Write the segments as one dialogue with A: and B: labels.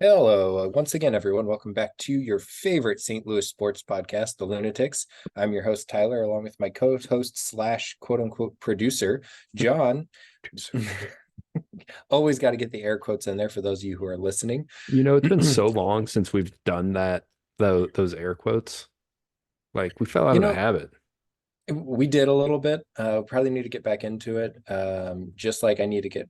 A: Hello, once again, everyone. Welcome back to your favorite St. Louis sports podcast, The Lounatics. I'm your host, Tyler, along with my co-host slash quote unquote producer, John. Always got to get the air quotes in there for those of you who are listening.
B: It's been so long since we've done that, those air quotes. Like we fell out
A: You
B: of the
A: know,
B: habit.
A: we did a little bit. Probably need to get back into it. Just like I need to get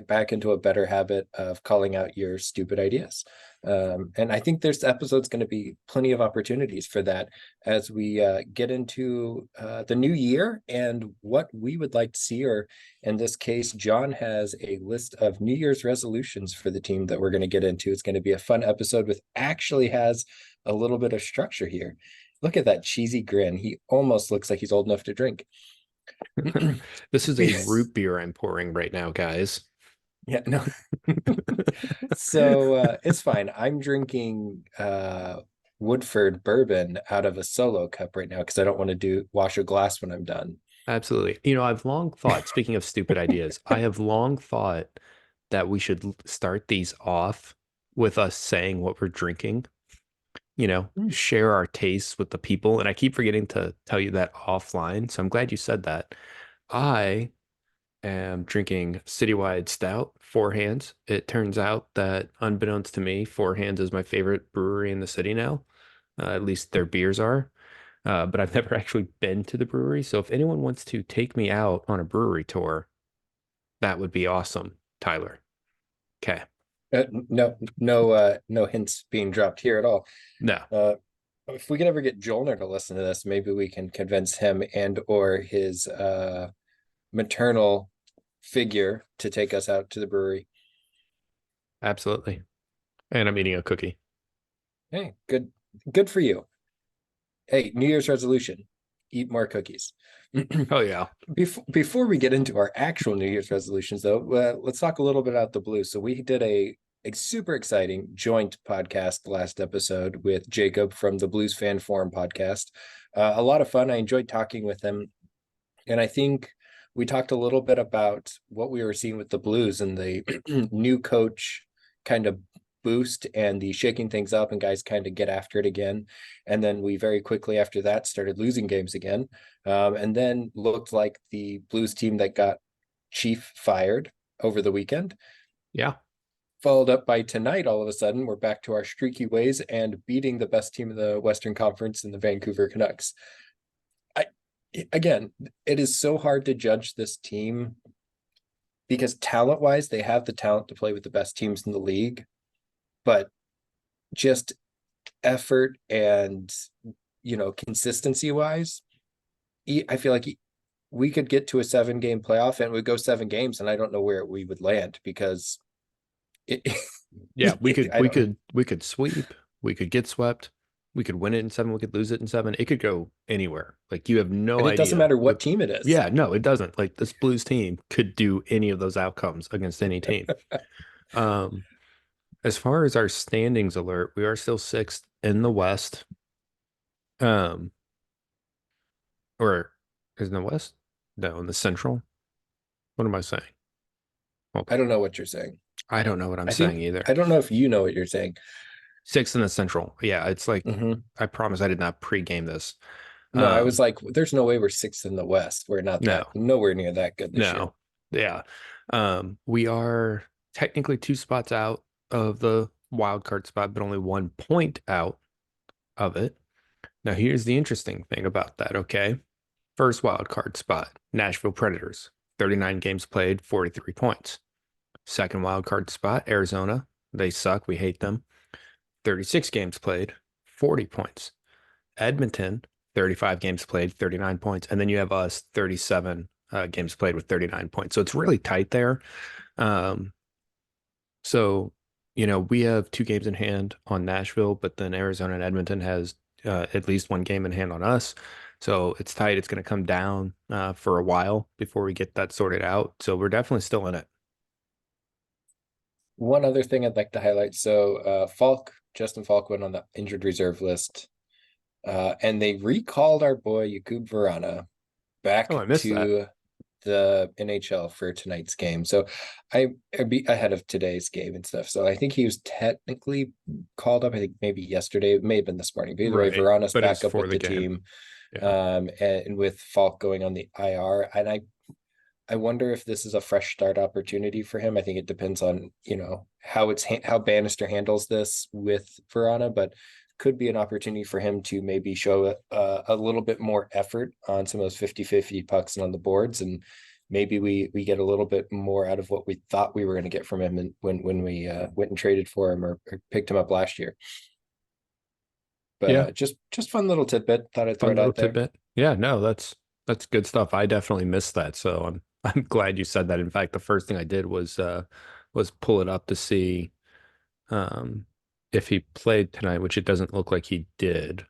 A: back into a better habit of calling out your stupid ideas. And I think there's episodes going to be plenty of opportunities for that as we get into the new year and what we would like to see. Or in this case, John has a list of New Year's resolutions for the team that we're going to get into. It's going to be a fun episode with actually has a little bit of structure here. Look at that cheesy grin. He almost looks like he's old enough to drink.
B: This is a root beer I'm pouring right now, guys.
A: Yeah, no. So it's fine. I'm drinking Woodford bourbon out of a solo cup right now because I don't want to do wash a glass when I'm done.
B: Absolutely. I've long thought, speaking of stupid ideas, I have long thought that we should start these off with us saying what we're drinking,
A: Mm.
B: share our tastes with the people. And I keep forgetting to tell you that offline. So I'm glad you said that. I am drinking Citywide Stout, Four Hands. It turns out that, unbeknownst to me, Four Hands is my favorite brewery in the city now. At least their beers are. But I've never actually been to the brewery. So if anyone wants to take me out on a brewery tour, that would be awesome, Tyler. Okay.
A: No hints being dropped here at all.
B: No,
A: Uh, if we can ever get Jolner to listen to this, maybe we can convince him and or his maternal figure to take us out to the brewery.
B: absolutely. And I'm eating a cookie.
A: Hey, good for you. Hey, New Year's resolution, eat more cookies.
B: Oh, yeah.
A: Before we get into our actual New Year's resolutions, though, let's talk a little bit about the Blues. So we did a super exciting joint podcast last episode with Jacob from the Blues Fan Forum podcast. A lot of fun. I enjoyed talking with him, and I think we talked a little bit about what we were seeing with the Blues and the new coach kind of boost and the shaking things up and guys kind of get after it again. And then we very quickly after that started losing games again. And then looked like the Blues team that got Chief fired over the weekend.
B: Yeah.
A: Followed up by tonight, all of a sudden, we're back to our streaky ways and beating the best team in the Western Conference in the Vancouver Canucks. I again, it is so hard to judge this team because talent wise, they have the talent to play with the best teams in the league, but just effort and consistency wise, I feel like we could get to a 7 game playoff and it would go 7 games, and I don't know where we would land because it,
B: Yeah, we could
A: I
B: we
A: don't.
B: could we could sweep, we could get swept, we could win it in seven, we could lose it in seven. It could go anywhere. Like you have no
A: And it doesn't
B: idea.
A: matter what team it is.
B: Yeah, no, it doesn't. Like this Blues team could do any of those outcomes against any team. Um, as far as our standings alert, we are still sixth in the West. Um, or is in the West? No, in the Central. What am I saying? Hold
A: I
B: on.
A: don't know what you're saying.
B: I don't know what I'm
A: I
B: saying
A: think
B: either.
A: I don't know if you know what you're saying.
B: Sixth in the Central. Yeah, it's like
A: Hmm.
B: I promise I did not pregame this.
A: No, I was
B: Um,
A: like, there's no way we're sixth in the West. We're not that
B: no,
A: nowhere near that good this year.
B: no. Yeah. We are technically two spots out of the wild card spot, but only 1 point out of it. Now, here's the interesting thing about that, okay? First wild card spot, Nashville Predators, 39 games played, 43 points. Second wild card spot, Arizona. They suck. We hate them. 36 games played, 40 points. Edmonton, 35 games played, 39 points. And then you have us, 37 games played with 39 points. So it's really tight there. Um, so, we have 2 games in hand on Nashville, but then Arizona and Edmonton has at least 1 game in hand on us. So it's tight. It's going to come down for a while before we get that sorted out. So we're definitely still in it.
A: One other thing I'd like to highlight. So Justin Falk went on the injured reserve list. And they recalled our boy Jakub Verana
B: Oh,
A: back
B: I missed that.
A: to the NHL for tonight's game. So I'd be ahead of today's game and stuff. So I think he was technically called up. I think maybe yesterday, it may have been this morning. But either way,
B: Right.
A: Verana's
B: But it's
A: back up
B: for
A: with
B: the
A: the
B: game.
A: team,
B: Yeah.
A: and with Falk going on the IR. And I wonder if this is a fresh start opportunity for him. I think it depends on, how Bannister handles this with Verana, but could be an opportunity for him to maybe show a little bit more effort on some of those 50-50 pucks and on the boards. And maybe we get a little bit more out of what we thought we were going to get from him, and when we went and traded for him, or picked him up last year. But
B: Yeah.
A: just fun little tidbit. Thought I'd throw
B: Fun
A: it
B: little
A: out there.
B: tidbit. Yeah, no, that's good stuff. I definitely missed that. So I'm glad you said that. In fact, the first thing I did was pull it up to see um if he played tonight, which it doesn't look like he did.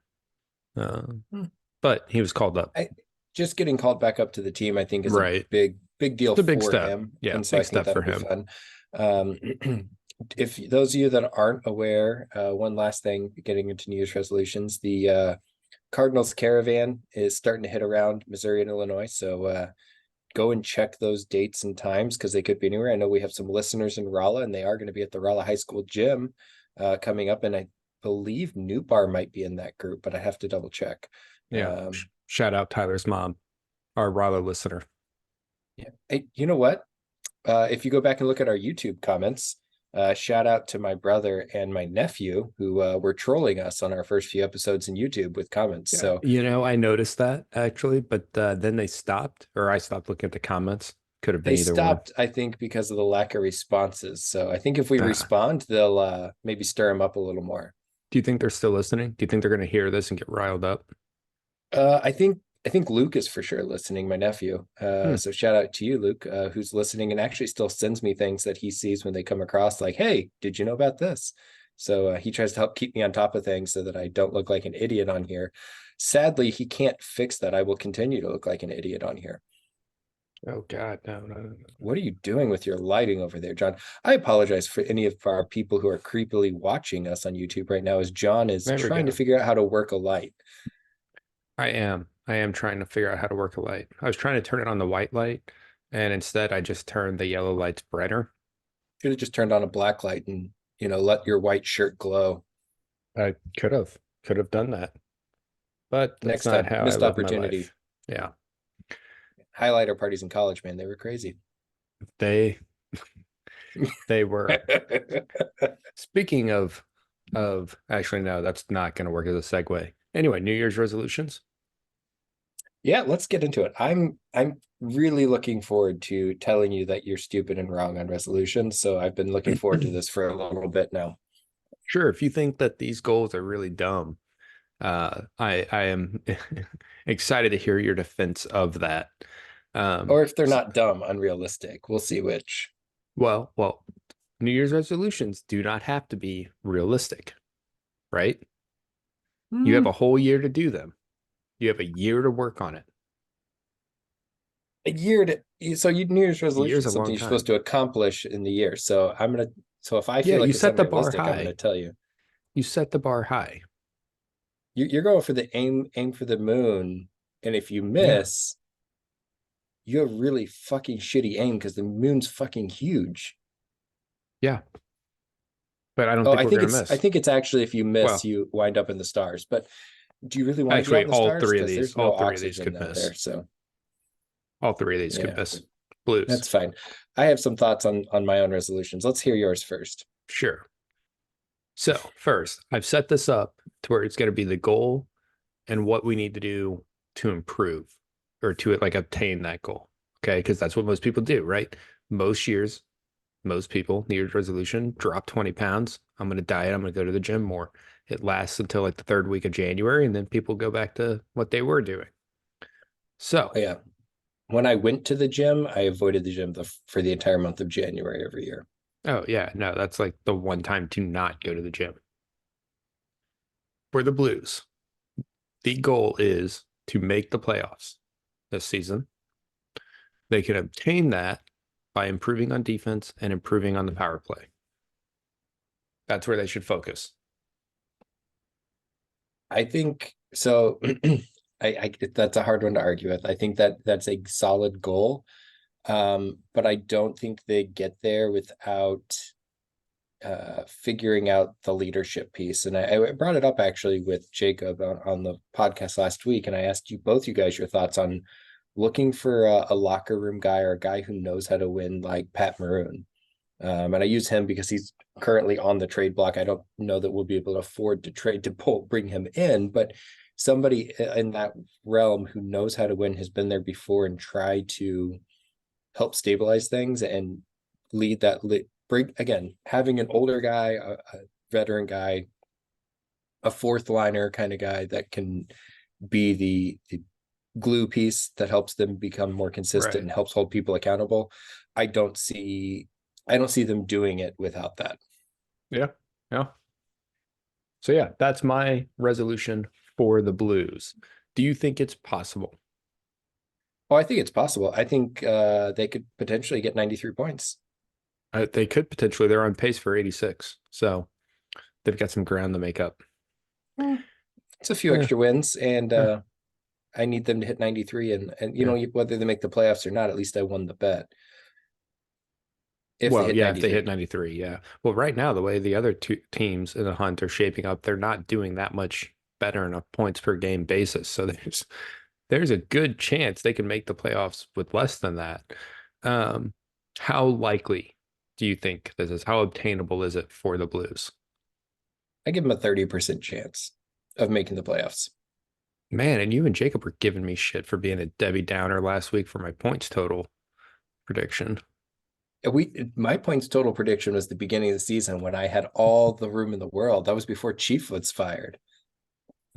B: Um,
A: Hmm.
B: but he was called up.
A: I just getting called back up to the team, I think, is a
B: Right.
A: big deal
B: It's a big
A: for
B: step.
A: him,
B: Yeah,
A: and so I
B: big
A: think
B: step for
A: that'll be
B: him.
A: fun. Um, if those of you that aren't aware, one last thing, getting into New Year's resolutions, the Cardinals caravan is starting to hit around Missouri and Illinois, so go and check those dates and times, because they could be anywhere. I know we have some listeners in Rolla, and they are going to be at the Rolla High School gym coming up, and I believe New Bar might be in that group, but I have to double check.
B: Yeah. Shout out Tyler's mom, our Raleigh listener.
A: Yeah. Hey, you know what? If you go back and look at our YouTube comments, shout out to my brother and my nephew who were trolling us on our first few episodes in YouTube with comments.
B: Yeah,
A: So
B: I noticed that actually, but then they stopped, or I stopped looking at the comments. Could have been
A: they
B: either one.
A: stopped, I think, because of the lack of responses. So I think if we
B: Ah.
A: respond, they'll maybe stir them up a little more.
B: Do you think they're still listening? Do you think they're going to hear this and get riled up?
A: I think Luke is for sure listening, my nephew.
B: Hmm.
A: So shout out to you, Luke, who's listening and actually still sends me things that he sees when they come across, like, "Hey, did you know about this?" So he tries to help keep me on top of things so that I don't look like an idiot on here. Sadly, he can't fix that. I will continue to look like an idiot on here.
B: Oh God, no, no, no.
A: What are you doing with your lighting over there, John? I apologize for any of our people who are creepily watching us on YouTube right now, as John is
B: There we
A: trying to
B: go.
A: figure out how to work a light.
B: I am trying to figure out how to work a light. I was trying to turn it on the white light, and instead I just turned the yellow lights brighter.
A: Should have just turned on a black light and let your white shirt glow.
B: I could have done that, but that's
A: Next
B: not
A: time,
B: how I
A: missed
B: live my
A: opportunity.
B: life. Yeah,
A: Highlighter parties in college, man, they were crazy.
B: they they were. Speaking of actually, no, that's not going to work as a segue. Anyway, New Year's resolutions.
A: Yeah, let's get into it. I'm really looking forward to telling you that you're stupid and wrong on resolutions. So I've been looking forward to this for a little bit now.
B: Sure, if you think that these goals are really dumb, I am excited to hear your defense of that.
A: Or if they're
B: S-
A: not dumb, unrealistic. We'll see which.
B: well, New Year's resolutions do not have to be realistic, right? You have
A: Hmm,
B: a whole year to do them. You have a year to work on it.
A: a year to so New Year's
B: A year's
A: resolution
B: a
A: is something
B: long
A: you're supposed
B: time.
A: to accomplish in the year. So if I
B: Yeah,
A: feel
B: you
A: like it's
B: set the bar
A: unrealistic, I'm gonna
B: high.
A: tell you.
B: You set the bar high.
A: You're going for the aim for the moon, and if you
B: Yeah,
A: miss, you have really fucking shitty aim because the moon's fucking huge.
B: yeah, but I don't
A: Oh,
B: think
A: I
B: we're
A: think
B: gonna
A: it's I
B: miss.
A: think it's actually if you miss,
B: Well,
A: you wind up in the stars. But do you really want to be out
B: actually,
A: in the stars? Because there's
B: all
A: no
B: three of these
A: oxygen
B: could
A: out
B: miss.
A: there. So
B: All three of these could
A: yeah,
B: miss. Blues.
A: that's fine. I have some thoughts on my own resolutions. Let's hear yours first.
B: Sure. So first, I've set this up to where it's going to be the goal and what we need to do to improve or to like obtain that goal. Okay, because that's what most people do, right? Most years, most people, New Year's resolution, drop 20 pounds. I'm going to diet. I'm going to go to the gym more. It lasts until like the third week of January, and then people go back to what they were doing. So,
A: Oh, yeah. When I went to the gym, I avoided the gym for the entire month of January every year.
B: oh, yeah, no, that's like the one time to not go to the gym. For the Blues, the goal is to make the playoffs this season. They can obtain that by improving on defense and improving on the power play. That's where they should focus.
A: I think so. I that's a hard one to argue with. I think that that's a solid goal. But I don't think they get there without figuring out the leadership piece. And I brought it up actually with Jacob on the podcast last week, and I asked you both, you guys, your thoughts on looking for a locker room guy or a guy who knows how to win, like Pat Maroon. And I use him because he's currently on the trade block. I don't know that we'll be able to afford to trade to bring him in, but somebody in that realm who knows how to win, has been there before, and try to help stabilize things and lead that. Bring again, having an older guy, a veteran guy, a fourth liner kind of guy that can be the glue piece that helps them become more consistent and helps hold people accountable. I don't see them doing it without that.
B: Yeah. Yeah. So yeah, that's my resolution for the Blues. Do you think it's possible?
A: Oh, I think it's possible. I think they could potentially get 93 points.
B: They could potentially. They're on pace for 86. So they've got some ground to make up.
A: It's a few
B: Yeah.
A: extra wins, and
B: Yeah.
A: I need them to hit 93. And you know, whether they make the playoffs or not, at least I won the bet. If they
B: Well,
A: hit
B: yeah, if they hit
A: 93.
B: 93, yeah. Well, right now, the way the other two teams in the hunt are shaping up, they're not doing that much better on a points per game basis. So there's a good chance they can make the playoffs with less than that. Um, how likely do you think this is? How obtainable is it for the Blues?
A: I give them a 30% chance of making the playoffs.
B: Man, and you and Jacob were giving me shit for being a Debbie Downer last week for my points total prediction.
A: My points total prediction was the beginning of the season when I had all the room in the world. That was before Chief was fired.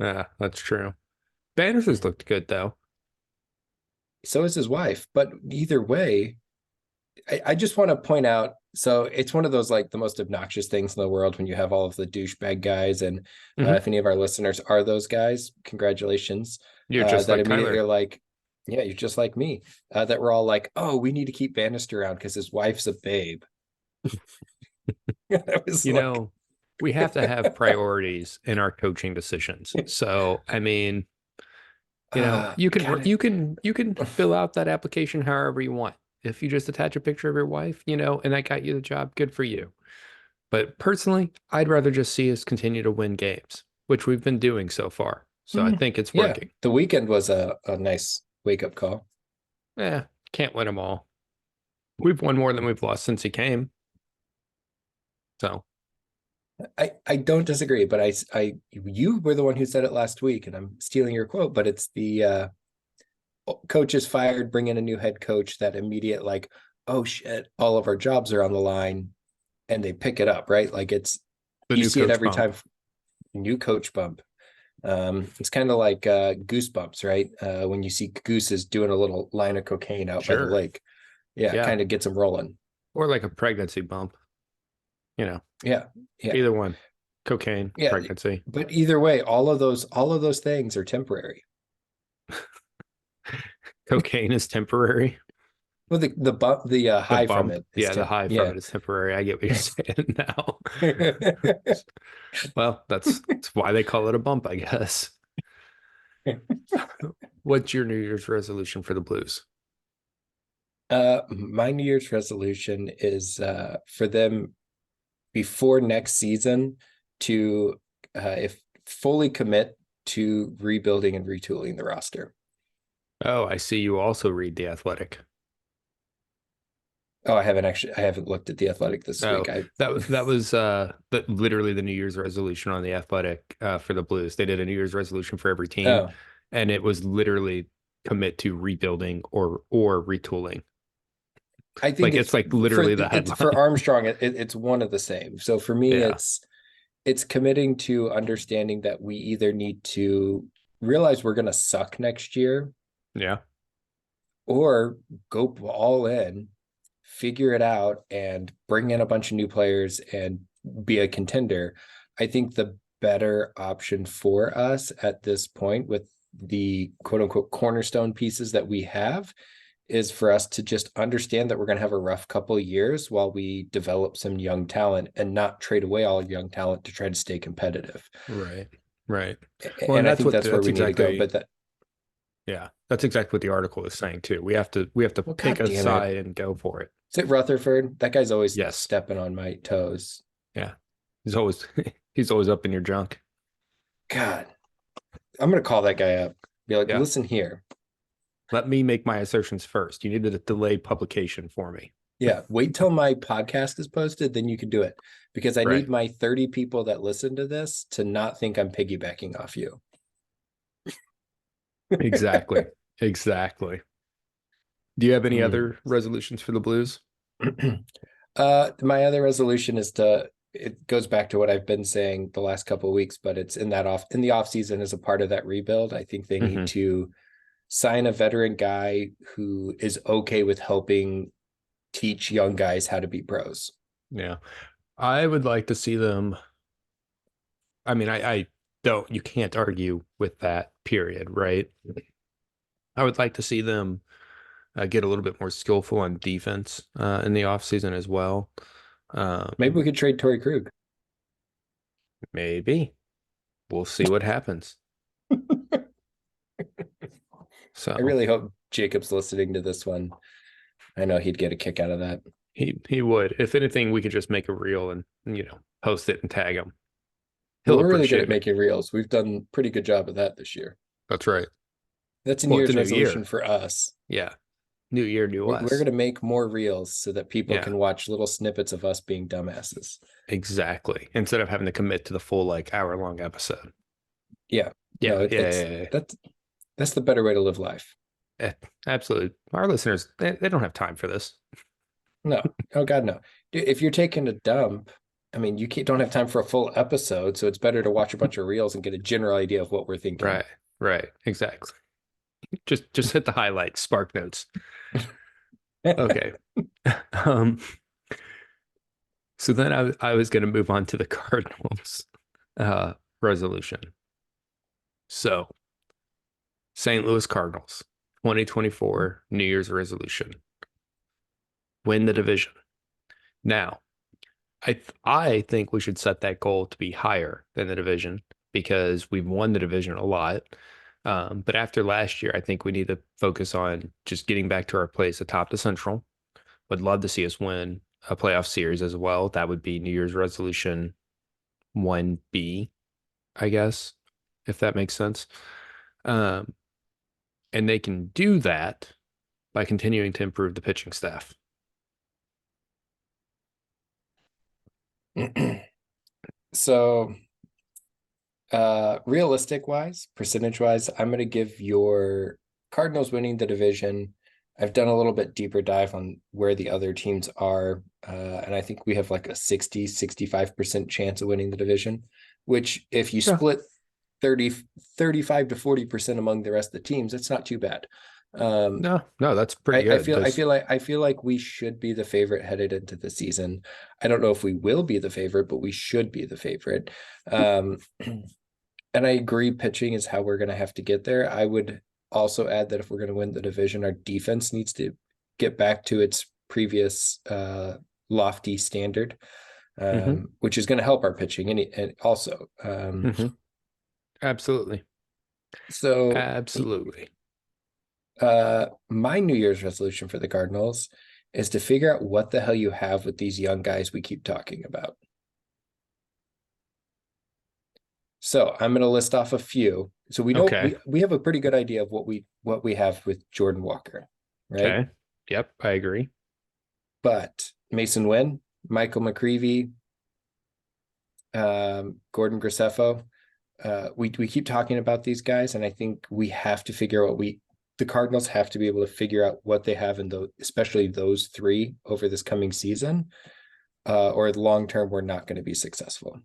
B: Yeah, that's true. Banners has looked good though.
A: So is his wife. But either way, I just want to point out, so it's one of those like the most obnoxious things in the world when you have all of the douchebag guys. And
B: Hmm.
A: if any of our listeners are those guys, congratulations.
B: You're just
A: That
B: like
A: immediately
B: Kyler.
A: are like, yeah, you're just like me. That we're all like, oh, we need to keep Bannister around because his wife's a babe. I was
B: You
A: like,
B: know, we have to have priorities in our coaching decisions. So, I mean,
A: God,
B: you can fill out that application however you want. If you just attach a picture of your wife, and that got you the job, good for you. But personally, I'd rather just see us continue to win games, which we've been doing so far. So I think it's
A: yeah,
B: working.
A: the weekend was a nice wake up call.
B: Yeah, can't win them all. We've won more than we've lost since he came. So,
A: I don't disagree, but you were the one who said it last week, and I'm stealing your quote, but it's the coach is fired, bring in a new head coach, that immediate like, oh shit, all of our jobs are on the line, and they pick it up, right? Like
B: the
A: you
B: new
A: see it
B: coach
A: every
B: bump.
A: time. New coach bump. It's kind of like goosebumps, right? When you see gooses doing a little line of cocaine out by the
B: Sure.
A: lake. Yeah,
B: Yeah.
A: kind of gets them rolling.
B: Or like a pregnancy bump, you know,
A: Yeah, yeah,
B: either one, cocaine,
A: yeah.
B: pregnancy.
A: But either way, all of those things are temporary.
B: Cocaine is temporary.
A: Well, the bump, the
B: The
A: high from
B: bump,
A: it is
B: yeah, the high from
A: yeah.
B: it is temporary. I get what you're saying now. Well, that's why they call it a bump, I guess. What's your New Year's resolution for the Blues?
A: My New Year's resolution is for them before next season to if fully commit to rebuilding and retooling the roster.
B: Oh, I see you also read The Athletic.
A: Oh, I haven't looked at the Athletic this week.
B: Oh, that was literally the New Year's resolution on The Athletic for the Blues. They did a New Year's resolution for every team,
A: Oh,
B: and it was literally commit to rebuilding or retooling.
A: I think
B: Like
A: it's
B: it's like literally the
A: it's for
B: headline.
A: Armstrong. It's one of the same. So for me,
B: Yeah.
A: it's committing to understanding that we either need to realize we're going to suck next year,
B: Yeah.
A: or go all in, figure it out, and bring in a bunch of new players and be a contender. I think the better option for us at this point, with the quote unquote cornerstone pieces that we have, is for us to just understand that we're going to have a rough couple of years while we develop some young talent, and not trade away all young talent to try to stay competitive.
B: Right. Right. Well,
A: And
B: and
A: I think that's where
B: that's
A: we need to go.
B: exactly
A: But that
B: Yeah, that's exactly what the article is saying too. We have to
A: Well,
B: pick
A: god
B: a
A: damn it.
B: side and go for it.
A: Is it Rutherford? That guy's always
B: Yes.
A: stepping on my toes.
B: Yeah. He's always he's always up in your junk.
A: God, I'm gonna call that guy up. Be like,
B: Yeah.
A: listen here.
B: Let me make my assertions first. You needed a delayed publication for me.
A: Yeah, wait till my podcast is posted, then you can do it. Because I
B: Right.
A: need my 30 people that listen to this to not think I'm piggybacking off you.
B: Exactly. Exactly. Do you have any
A: Mm.
B: other resolutions for the Blues?
A: My other resolution is to it goes back to what I've been saying the last couple of weeks, but it's in the off season as a part of that rebuild. I think they need
B: Hmm.
A: to sign a veteran guy who is okay with helping teach young guys how to be pros.
B: Yeah. I would like to see them. I mean, I don't, you can't argue with that, period, right? I would like to see them get a little bit more skillful on defense in the offseason as well.
A: Maybe we
B: Um,
A: could trade Torrey Krug.
B: maybe we'll see what happens.
A: I
B: So
A: really hope Jacob's listening to this one. I know he'd get a kick out of that.
B: he would. If anything, we could just make a reel and post it and tag him.
A: Well,
B: He'll
A: we're really good at
B: appreciate it.
A: making reels. We've done a pretty good job of that this year.
B: That's right.
A: That's a New
B: Well, it's a
A: Year's
B: new
A: resolution
B: year.
A: for us.
B: Yeah. New year, new
A: We're
B: us.
A: going to make more reels so that people
B: Yeah,
A: can watch little snippets of us being dumbasses.
B: exactly. Instead of having to commit to the full like hour long episode.
A: Yeah. No,
B: Yeah, yeah, yeah, yeah.
A: that's the better way to live life.
B: Absolutely. Our listeners, they don't have time for this.
A: No. Oh God, no. Dude, if you're taking a dump, I mean, don't have time for a full episode, so it's better to watch a bunch of reels and get a general idea of what we're thinking.
B: Right, right, exactly. Just hit the highlights, spark notes. Okay. Um, so then I was going to move on to the Cardinals uh resolution. So St. Louis Cardinals, 2024 New Year's resolution. Win the division. Now, I think we should set that goal to be higher than the division because we've won the division a lot. But after last year, I think we need to focus on just getting back to our place atop the Central. Would love to see us win a playoff series as well. That would be New Year's resolution 1B, I guess, if that makes sense. Um, and they can do that by continuing to improve the pitching staff.
A: So, realistic wise, percentage wise, I'm going to give your Cardinals winning the division. I've done a little bit deeper dive on where the other teams are. And I think we have like a 65% chance of winning the division, which if you
B: Yeah.
A: split 35 to 40% among the rest of the teams, it's not too bad. Um,
B: No, no, that's pretty
A: I
B: good.
A: feel I
B: There's
A: feel like I feel like we should be the favorite headed into the season. I don't know if we will be the favorite, but we should be the favorite. Um, and I agree, pitching is how we're going to have to get there. I would also add that if we're going to win the division, our defense needs to get back to its previous lofty standard,
B: hmm
A: which is going to help our pitching and also.
B: hmm Absolutely.
A: So
B: Absolutely.
A: my New Year's resolution for the Cardinals is to figure out what the hell you have with these young guys we keep talking about. So I'm going to list off a few. So we know
B: Okay.
A: we have a pretty good idea of what we have with Jordan Walker, right?
B: Okay. Yep, I agree.
A: But Mason Wynn, Michael McCreevy, Gordon Graceffo, we keep talking about these guys, and I think we have to figure out the Cardinals have to be able to figure out what they have in those, especially those three over this coming season, or long term we're not going to be successful.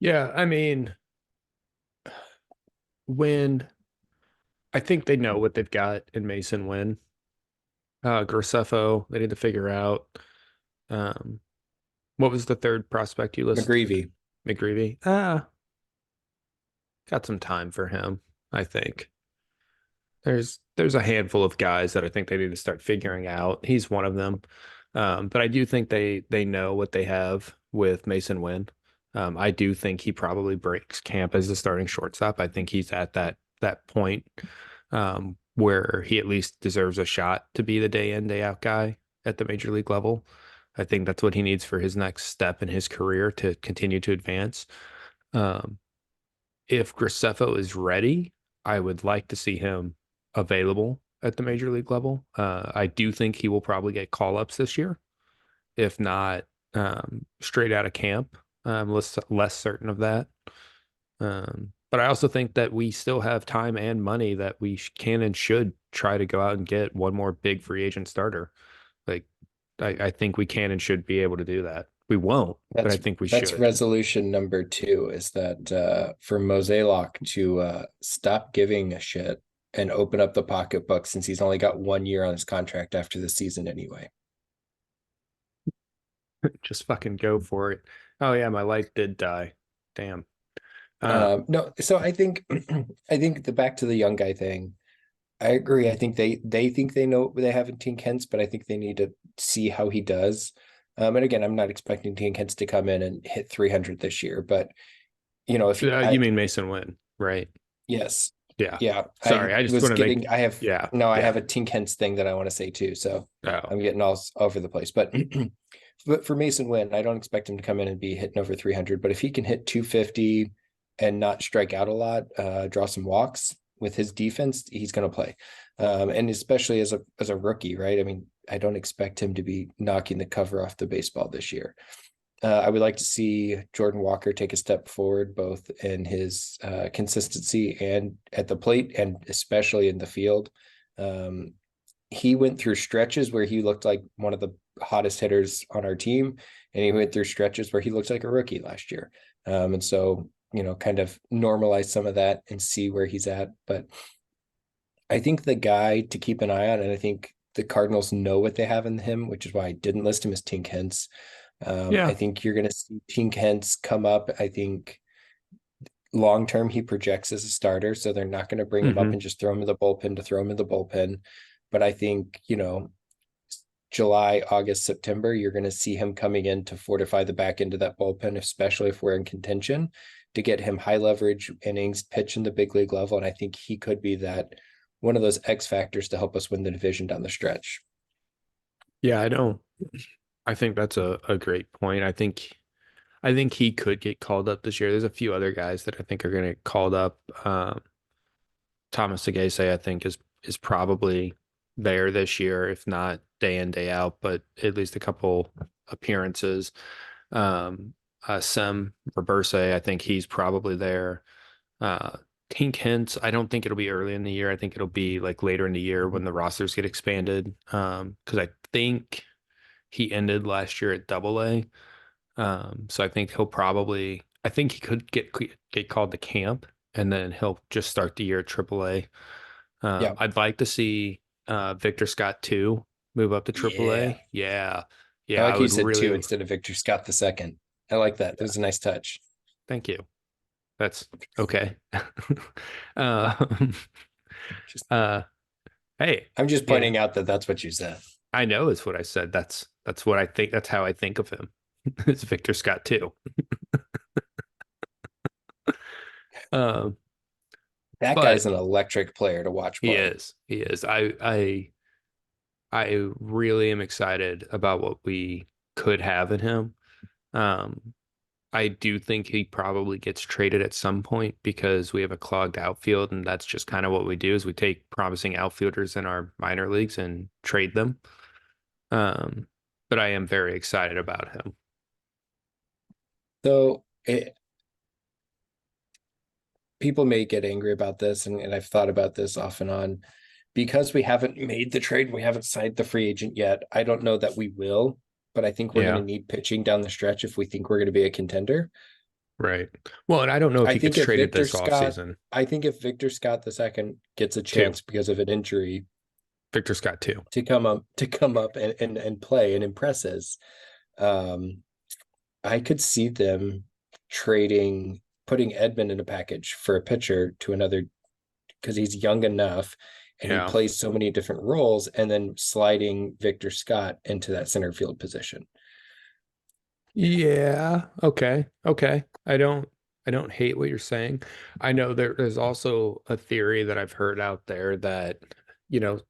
B: Yeah, I mean, when I think they know what they've got in Mason Wynn. Graceffo, they need to figure out um what was the third prospect you listed?
A: McGreevy,
B: McGreevy. Got some time for him, I think. There's a handful of guys that I think they need to start figuring out. He's one of them. But I do think they know what they have with Mason Wynn. I do think he probably breaks camp as the starting shortstop. I think he's at that point where he at least deserves a shot to be the day in, day out guy at the major league level. I think that's what he needs for his next step in his career to continue to advance. Um, if Graceffo is ready, I would like to see him available at the major league level. I do think he will probably get call ups this year, if not straight out of camp. I'm less certain of that. But I also think that we still have time and money that we can and should try to go out and get one more big free agent starter. Like, I think we can and should be able to do that. We won't, but I
A: That's
B: think we
A: that's
B: should.
A: resolution number two is that for Mosaic to stop giving a shit and open up the pocketbook since he's only got 1 year on his contract after the season anyway.
B: Just fucking go for it. Oh yeah, my light did die. Damn.
A: No, so I think I think the back to the young guy thing. I agree. I think they think they know they have in Tink Hence, but I think they need to see how he does. And again, I'm not expecting Tink Hence to come in and hit 300 this year, but if he,
B: You mean Mason Wynn, right?
A: yes,
B: Yeah.
A: yeah,
B: Sorry, I just want to make.
A: I have
B: Yeah,
A: no, I
B: yeah.
A: have a Tink Hence thing that I want to say too, so
B: Oh,
A: I'm getting all over the place. But but for Mason Wynn, I don't expect him to come in and be hitting over 300, but if he can hit 250 and not strike out a lot, draw some walks with his defense, he's going to play. And especially as a rookie, right? I mean, I don't expect him to be knocking the cover off the baseball this year. I would like to see Jordan Walker take a step forward, both in his consistency and at the plate, and especially in the field. Um, he went through stretches where he looked like one of the hottest hitters on our team, and he went through stretches where he looked like a rookie last year. And so, kind of normalize some of that and see where he's at. But I think the guy to keep an eye on, and I think the Cardinals know what they have in him, which is why I didn't list him as Tink Hence. I
B: yeah.
A: think you're going to see Tink Hence come up. I think long term he projects as a starter, so they're not going to bring him up
B: Hmm.
A: and just throw him in the bullpen to throw him in the bullpen. But I think July, August, September, you're going to see him coming in to fortify the back end of that bullpen, especially if we're in contention, to get him high leverage innings, pitch in the big league level. And I think he could be that one of those X factors to help us win the division down the stretch.
B: Yeah, I don't. I think that's a great point. I think he could get called up this year. There's a few other guys that I think are going to get called up. Thomas Sagase, I think, is probably there this year, if not day in, day out, but at least a couple appearances. Sem Reverse, I think he's probably there. Uh, Tink Hence, I don't think it'll be early in the year. I think it'll be like later in the year when the rosters get expanded. Because I think he ended last year at Double A. So I think I think he could get called to camp, and then he'll just start the year at Triple A.
A: Yeah.
B: I'd like to see Victor Scott too move up to Triple
A: Yeah.
B: A. Yeah,
A: I
B: yeah,
A: like
B: I
A: how you
B: would
A: said two
B: really.
A: instead of Victor Scott the second. I like that. That
B: Yeah,
A: was a nice touch.
B: thank you. That's okay. um,
A: Just
B: uh, hey,
A: I'm just
B: you know,
A: pointing out that that's what you said.
B: I know is what I said. That's what I think. That's how I think of him. It's Victor Scott too. Um,
A: That guy's
B: but
A: an electric player to watch
B: he
A: play.
B: is. He is. I really am excited about what we could have in him. Um, I do think he probably gets traded at some point because we have a clogged outfield, and that's just kind of what we do is we take promising outfielders in our minor leagues and trade them. Um, but I am very excited about him.
A: So people may get angry about this, and I've thought about this off and on. Because we haven't made the trade, we haven't signed the free agent yet. I don't know that we will, but I think we're going to
B: Yeah,
A: need pitching down the stretch if we think we're going to be a contender.
B: right. Well, and I don't know if
A: I
B: he gets
A: think if
B: traded
A: Victor
B: this
A: Scott,
B: offseason.
A: I think if Victor Scott the second gets a
B: Too.
A: chance because of an injury
B: Victor Scott too.
A: to come up and play and impress us, um, I could see them putting Edmund in a package for a pitcher to another because he's young enough and he
B: Yeah.
A: plays so many different roles, and then sliding Victor Scott into that center field position.
B: Yeah. Okay. Okay. I don't hate what you're saying. I know there's also a theory that I've heard out there that,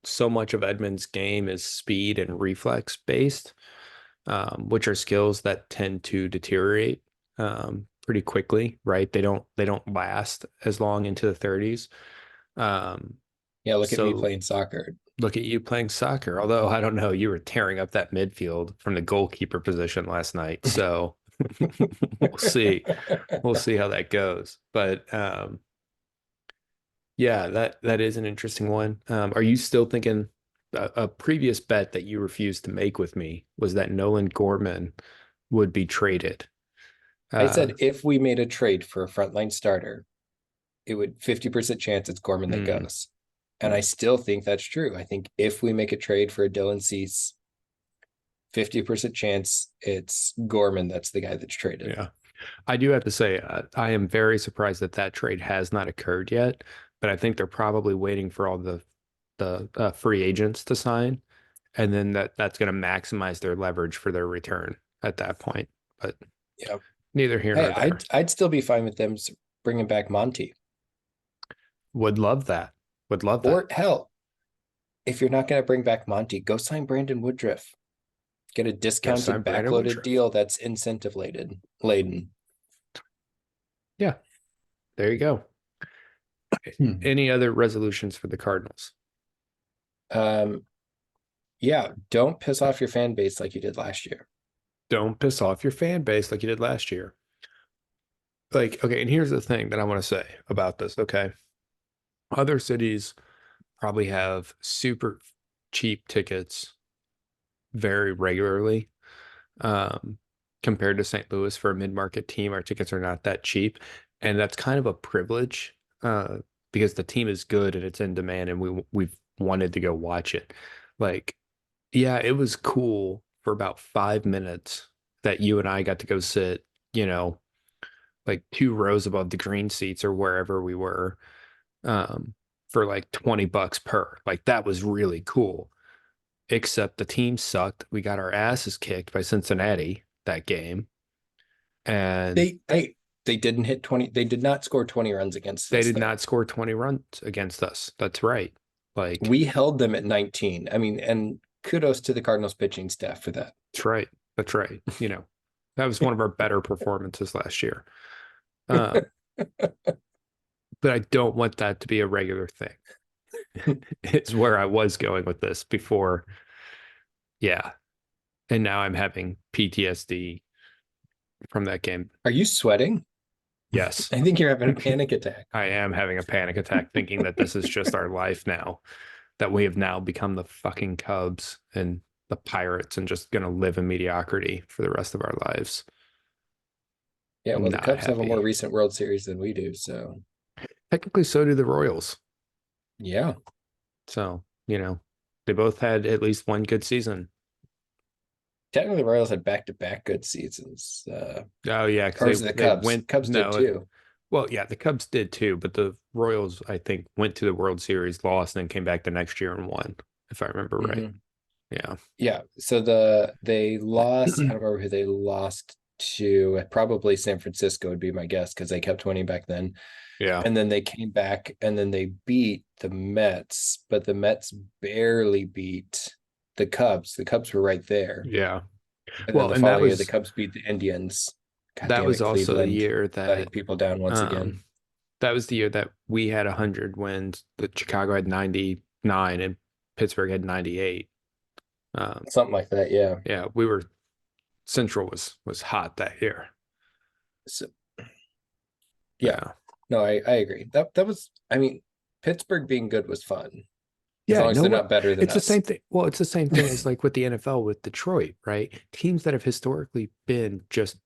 B: so much of Edmund's game is speed and reflex based, which are skills that tend to deteriorate pretty quickly, right? They don't last as long into the 30s. Um,
A: Yeah, look at me
B: so
A: playing soccer.
B: look at you playing soccer. Although I don't know, you were tearing up that midfield from the goalkeeper position last night. So we'll see. We'll see how that goes. But yeah, that is an interesting one. Are you still thinking a previous bet that you refused to make with me was that Nolan Gorman would be traded?
A: I
B: Uh,
A: said if we made a trade for a frontline starter, it would 50% chance it's Gorman that
B: mm,
A: goes. And I still think that's true. I think if we make a trade for a Dylan Cease, 50% chance it's Gorman that's the guy that's traded.
B: yeah. I do have to say, I am very surprised that that trade has not occurred yet, but I think they're probably waiting for all the free agents to sign, and then that's going to maximize their leverage for their return at that point. But
A: Yeah.
B: neither here
A: Hey,
B: nor
A: I'd
B: there.
A: I'd still be fine with them bringing back Monty.
B: Would love that. Would love that.
A: Or hell, if you're not going to bring back Monty, go sign Brandon Woodruff. Get a
B: Go
A: discounted
B: sign Brandon
A: backloaded
B: Woodruff.
A: deal that's incentive laden.
B: Yeah, there you go.
A: Hmm.
B: Any other resolutions for the Cardinals?
A: Um, yeah, don't piss off your fan base like you did last year.
B: Don't piss off your fan base like you did last year. Like, okay, and here's the thing that I want to say about this, okay? Other cities probably have super cheap tickets very regularly. Um, Compared to St. Louis for a mid-market team, our tickets are not that cheap. And that's kind of a privilege because the team is good and it's in demand and we've wanted to go watch it. Like, yeah, it was cool for about 5 minutes that you and I got to go sit, you know, like 2 rows above the green seats or wherever we were, um, for like $20 per. Like that was really cool. Except the team sucked. We got our asses kicked by Cincinnati that game, and
A: They didn't hit 20. They did not score 20 runs against
B: they
A: us
B: did
A: though.
B: not score 20 runs against us. That's right. Like,
A: We held them at 19. I mean, and kudos to the Cardinals pitching staff for that.
B: that's right. That's right. That was one of our better performances last year. Uh, but I don't want that to be a regular thing. It's where I was going with this before. Yeah. And now I'm having PTSD from that game.
A: Are you sweating?
B: Yes,
A: I think you're having a panic attack.
B: I am having a panic attack thinking that this is just our life now, that we have now become the fucking Cubs and the Pirates and just going to live in mediocrity for the rest of our lives.
A: Yeah, well, the
B: Not
A: Cubs have a more
B: happy.
A: recent World Series than we do, so
B: Technically, so do the Royals.
A: yeah.
B: So, they both had at least one good season.
A: Technically, the Royals had back-to-back good seasons.
B: Oh, yeah, because
A: Or was it
B: they,
A: the
B: they
A: Cubs?
B: went,
A: Cubs did
B: no,
A: too.
B: well, yeah, the Cubs did too, but the Royals, I think, went to the World Series, lost, and then came back the next year and won, if I remember right.
A: Hmm.
B: Yeah.
A: Yeah. So they lost. I don't remember who they lost to. Probably San Francisco would be my guess because they kept winning back then.
B: Yeah.
A: And then they came back and then they beat the Mets, but the Mets barely beat the Cubs. The Cubs were right there.
B: Yeah.
A: And then
B: Well,
A: the
B: and that
A: following year, the
B: was
A: Cubs beat the Indians. God
B: that
A: damn
B: was
A: it,
B: also the
A: Cleveland,
B: year
A: letting
B: that
A: people down once again.
B: um that was the year that we had 100 wins, that Chicago had 99 and Pittsburgh had 98. Um,
A: Something like that. Yeah.
B: yeah, Central was hot that year.
A: So, yeah.
B: Yeah.
A: No, I agree. That was, I mean, Pittsburgh being good was fun as
B: Yeah,
A: long as
B: no,
A: they're
B: what
A: not better than
B: it's the
A: us.
B: same thing. Well, it's the same thing as like with the NFL with Detroit, right? Teams that have historically been just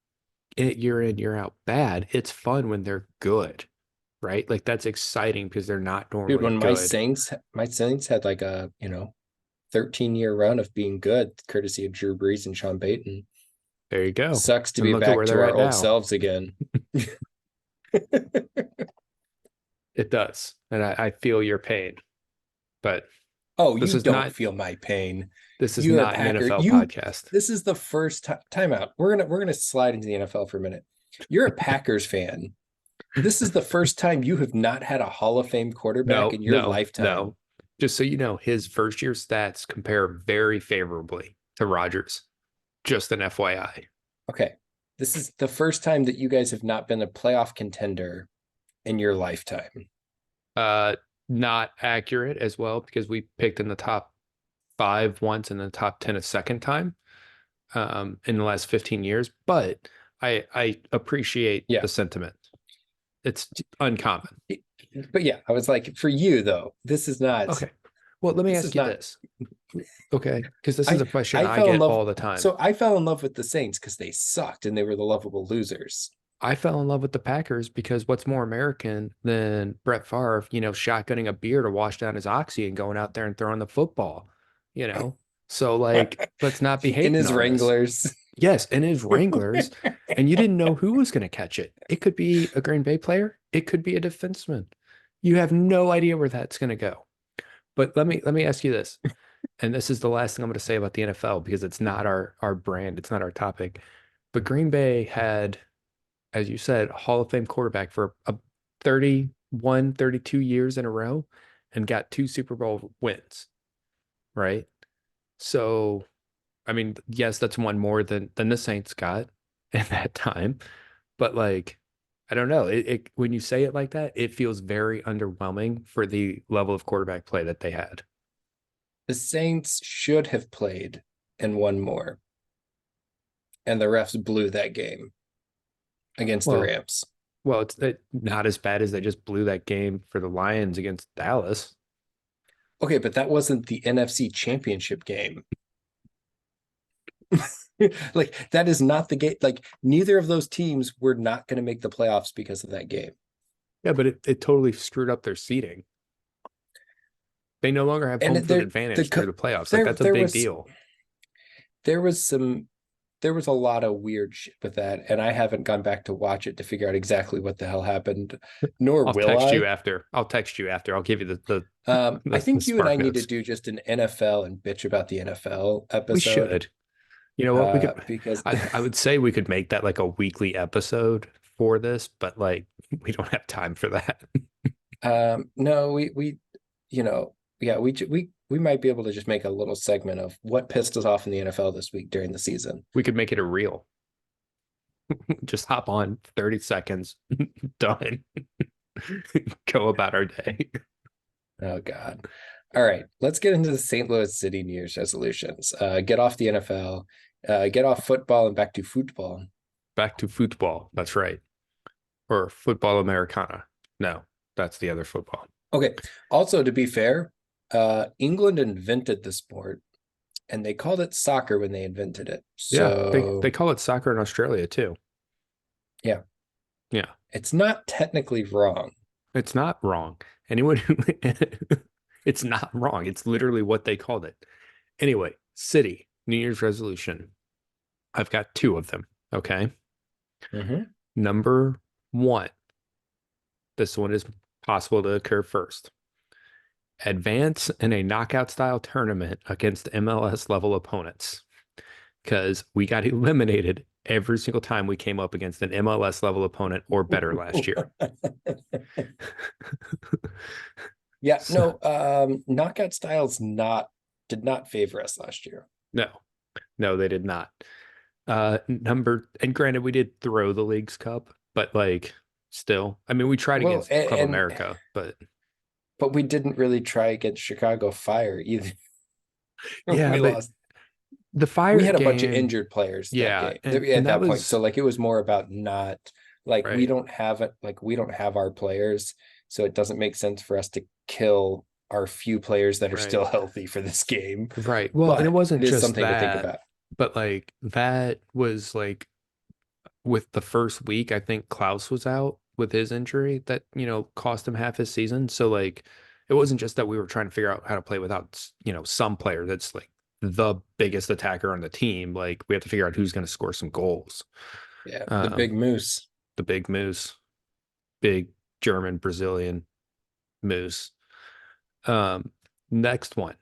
B: year in, year out bad, it's fun when they're good, right? Like that's exciting because they're not
A: Dude,
B: normally
A: when
B: good.
A: My Saints had like a, 13-year run of being good, courtesy of Drew Brees and Sean Payton.
B: There you go.
A: Sucks to
B: And
A: be
B: look at
A: back
B: where
A: to
B: they're
A: our
B: at
A: old
B: now.
A: selves again.
B: It does. And I feel your pain, but
A: Oh,
B: this
A: you
B: is
A: don't
B: not,
A: feel my pain.
B: This is
A: You're a
B: not an
A: Packer.
B: NFL podcast.
A: This is the first timeout. We're gonna slide into the NFL for a minute. You're a Packers fan. This is the first time you have not had a Hall of Fame quarterback
B: No,
A: in your
B: no,
A: lifetime.
B: no. Just so you know, his first year stats compare very favorably to Rodgers. Just an FYI.
A: Okay. This is the first time that you guys have not been a playoff contender in your lifetime.
B: Uh, Not accurate as well because we picked in the top five once and the top 10 a second time in the last 15 years. But I appreciate
A: Yeah.
B: the sentiment. It's uncommon.
A: But yeah, I was like, for you though, this is not
B: Okay. Well, let me
A: this
B: ask
A: is
B: you
A: not
B: this. Okay. Because this is
A: I
B: a question
A: I
B: I
A: fell in
B: get
A: love
B: all the time.
A: so I fell in love with the Saints because they sucked and they were the lovable losers.
B: I fell in love with the Packers because what's more American than Brett Favre, shotgunning a beer to wash down his oxy and going out there and throwing the football, you know? So, like, let's not be
A: In
B: hating
A: his
B: on this.
A: Wranglers.
B: Yes, and his Wranglers, and you didn't know who was going to catch it. It could be a Green Bay player, it could be a defenseman. You have no idea where that's going to go. But let me ask you this, and this is the last thing I'm going to say about the NFL because it's not our brand, it's not our topic. But Green Bay had, as you said, Hall of Fame quarterback for a 31, 32 years in a row and got two Super Bowl wins, right? So, I mean, yes, that's one more than the Saints got in that time, but like, I don't know. It when you say it like that, it feels very underwhelming for the level of quarterback play that they had.
A: The Saints should have played and won more. And the refs blew that game against the
B: Well,
A: Rams.
B: it's not as bad as they just blew that game for the Lions against Dallas.
A: Okay, but that wasn't the NFC championship game. Like that is not the game. Like neither of those teams were not going to make the playoffs because of that game.
B: Yeah, but it totally screwed up their seeding. They no longer have
A: And
B: home field
A: there
B: advantage through the playoffs. Like
A: there
B: that's a
A: there
B: big
A: was
B: deal.
A: there was some there was a lot of weird shit with that, and I haven't gone back to watch it to figure out exactly what the hell happened, nor
B: I'll
A: will
B: text you
A: I.
B: after. I'll text you after. I'll give you the
A: I
B: the
A: think you and I
B: spark
A: need to
B: notes.
A: do just an NFL and bitch about the NFL
B: We
A: episode,
B: should. You know what? We could.
A: because
B: I would say we could make that like a weekly episode for this, but like we don't have time for that.
A: no, we you know yeah we might be able to just make a little segment of what pissed us off in the NFL this week during the season.
B: We could make it a reel. Just hop on 30 seconds, done. Go about our day.
A: Oh God. All right, let's get into the St. Louis City New Year's resolutions. Get off the NFL, get off football and back to football.
B: Back to football. That's right. Or football Americana. No, that's the other football.
A: Okay. Also, to be fair, England invented the sport and they called it soccer when they invented it.
B: Yeah, they
A: So
B: call it soccer in Australia too.
A: yeah,
B: Yeah,
A: it's not technically wrong.
B: it's not wrong. Anyone who it's not wrong. It's literally what they called it. Anyway, city, New Year's resolution. I've got two of them. Okay.
A: Mm-hmm.
B: Number one, this one is possible to occur first. Advance in a knockout style tournament against MLS level opponents. Because we got eliminated every single time we came up against an MLS level opponent or better last year.
A: Yeah,
B: So,
A: no, knockout styles not did not favor us last year.
B: no, no, they did not. And granted, we did throw the League's Cup, but like still, I mean, we tried
A: Well,
B: against Club America, but
A: but we didn't really try against Chicago Fire either.
B: yeah,
A: We
B: but
A: lost.
B: the
A: We
B: Fire
A: had a bunch of
B: game,
A: injured players that
B: yeah,
A: game
B: and
A: at
B: that
A: that point. So
B: was
A: like it was more about not like we
B: right,
A: don't have it like we don't have our players, so it doesn't make sense for us to kill our few players that are
B: right,
A: still healthy for this game.
B: right. Well, and it
A: But
B: wasn't
A: it is
B: just
A: something to think
B: that,
A: about.
B: but like that was like with the first week, I think Klaus was out with his injury that, cost him half his season. So like it wasn't just that we were trying to figure out how to play without, some player that's like the biggest attacker on the team. Like we have to figure out who's going to score some goals.
A: Yeah, the big
B: Um,
A: moose.
B: the big moose, big German Brazilian moose. Um, Next one.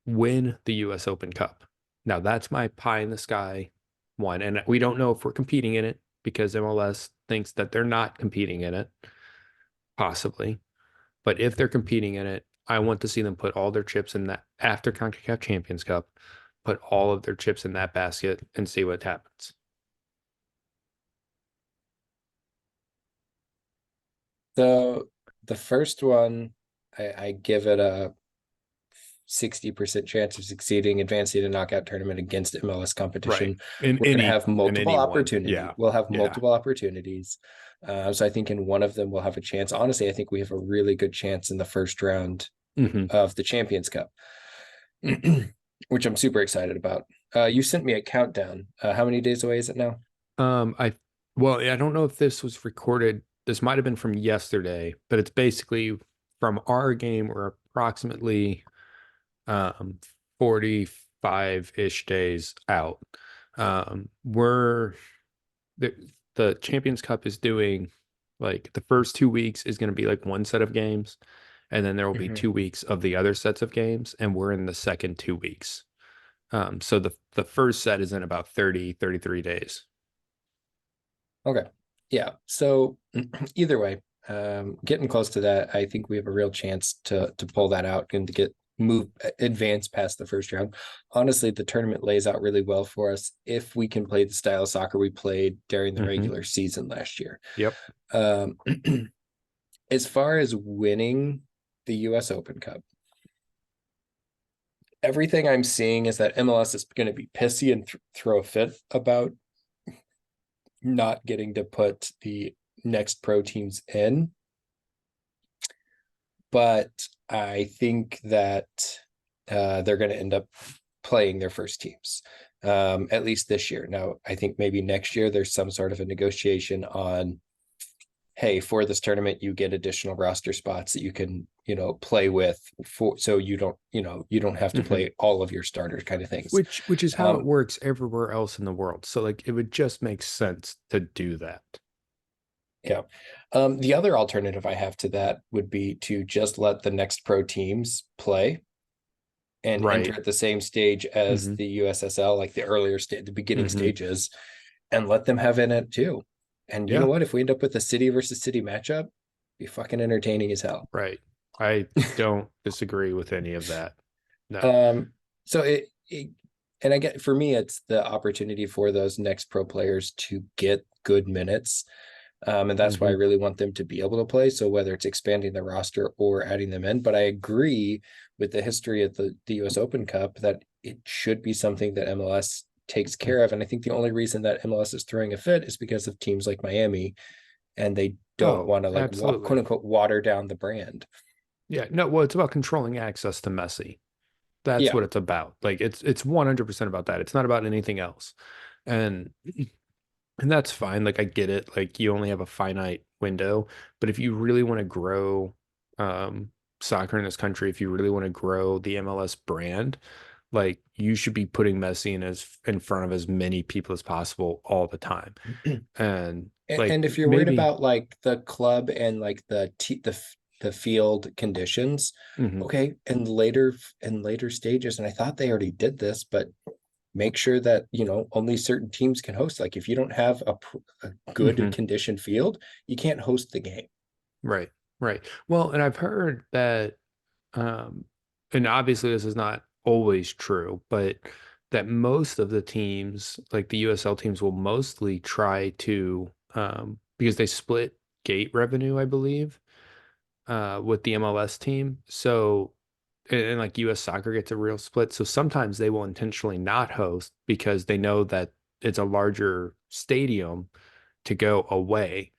B: win the US Open Cup. Now that's my pie in the sky one. And we don't know if we're competing in it because MLS thinks that they're not competing in it, possibly. But if they're competing in it, I want to see them put all their chips in that after CONCACAF Champions Cup, put all of their chips in that basket and see what happens.
A: So the first one, I give it a 60% chance of succeeding, advancing to knockout tournament against MLS
B: Right.
A: competition.
B: In
A: We're going to
B: any
A: have
B: in
A: multiple
B: anyone. Yeah.
A: We'll have
B: Yeah.
A: multiple opportunities. So I think in one of them we'll have a chance. Honestly, I think we have a really good chance in the first round
B: Mm-hmm.
A: of the Champions Cup, which I'm super excited about. You sent me a countdown. How many days away is it now?
B: I well, I don't know if this was recorded. This might have been from yesterday, but it's basically from our game. We're approximately 45-ish days out. We're the the Champions Cup is doing like the first 2 weeks is going to be like one set of games, and then there will be
A: Mhm.
B: 2 weeks of the other sets of games, and we're in the second 2 weeks. So the first set is in about 33 days.
A: Okay. Yeah. So either way, getting close to that, I think we have a real chance to pull that out and to get move advance past the first round. Honestly, the tournament lays out really well for us if we can play the style of soccer we played during the
B: Mm-hmm.
A: regular season last year.
B: Yep.
A: Um, as far as winning the US Open Cup, everything I'm seeing is that MLS is going to be pissy and throw a fit about not getting to put the next pro teams in. But I think that they're going to end up playing their first teams, at least this year. Now, I think maybe next year there's some sort of a negotiation on, hey, for this tournament, you get additional roster spots that you can, play with for, so you don't have to
B: Mm-hmm.
A: play all of your starters kind of things.
B: Which is how it
A: Um,
B: works everywhere else in the world. So like it would just make sense to do that.
A: yeah. The other alternative I have to that would be to just let the next pro teams play and enter
B: Right.
A: at the same stage as
B: Mm-hmm.
A: the USSL, like the beginning
B: Mm-hmm.
A: stages, and let them have in it too. And you know
B: Yeah.
A: what? If we end up with a city versus city matchup, be fucking entertaining as hell.
B: Right. I don't disagree with any of that. No.
A: Um, so and I get for me, it's the opportunity for those next pro players to get good minutes. And that's why I
B: Mm-hmm.
A: really want them to be able to play. So whether it's expanding the roster or adding them in, but I agree with the history of the US Open Cup that it should be something that MLS takes care of. And I think the only reason that MLS is throwing a fit is because of teams like Miami, and they don't
B: Oh,
A: want to like quote
B: absolutely.
A: unquote water down the brand.
B: Yeah. No, well, it's about controlling access to Messi. That's
A: Yeah.
B: what it's about. Like it's 100% about that. It's not about anything else. And and that's fine. Like I get it. Like you only have a finite window, but if you really want to grow um soccer in this country, if you really want to grow the MLS brand, like you should be putting Messi in front of as many people as possible all the time. And like
A: And if you're worried
B: maybe
A: about like the club and like the field conditions,
B: mhm,
A: okay, and later stages, and I thought they already did this, but make sure that only certain teams can host. Like if you don't have a good
B: mhm,
A: conditioned field, you can't host the game.
B: right, right. Well, and I've heard that um and obviously this is not always true, but that most of the teams, like the USL teams, will mostly try to because they split gate revenue, I believe, with the MLS team. So and like US soccer gets a real split. So sometimes they will intentionally not host because they know that it's a larger stadium to go away.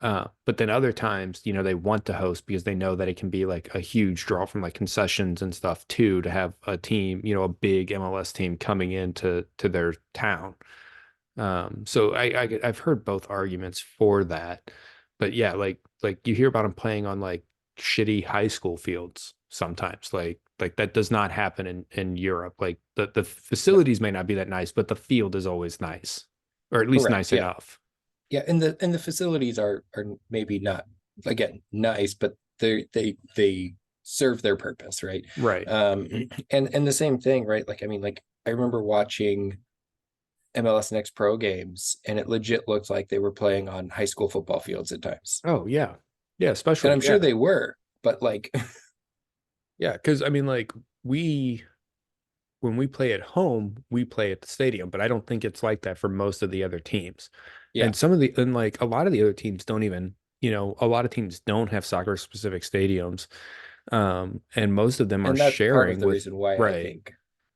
B: But then other times, they want to host because they know that it can be like a huge draw from like concessions and stuff too, to have a team, a big MLS team coming into their town. So I've heard both arguments for that, but yeah, like you hear about them playing on like shitty high school fields sometimes. Like that does not happen in Europe. Like the
A: No,
B: facilities may not be that nice, but the field is always nice, or at least
A: correct.
B: nice
A: Yeah.
B: enough.
A: Yeah, and the facilities are maybe not, again, nice, but they serve their purpose, right?
B: Right.
A: And the same thing, right? Like, I mean, like I remember watching MLS Next Pro games, and it legit looked like they were playing on high school football fields at times.
B: Oh yeah. Yeah,
A: And I'm
B: especially
A: sure
B: yeah.
A: they were, but like,
B: Yeah, because I mean like we when we play at home, we play at the stadium, but I don't think it's like that for most of the other teams.
A: yeah.
B: And like a lot of the other teams don't even, a lot of teams don't have soccer specific stadiums. And most of them are
A: And that's part of
B: sharing
A: the
B: with,
A: reason why I
B: right.
A: think,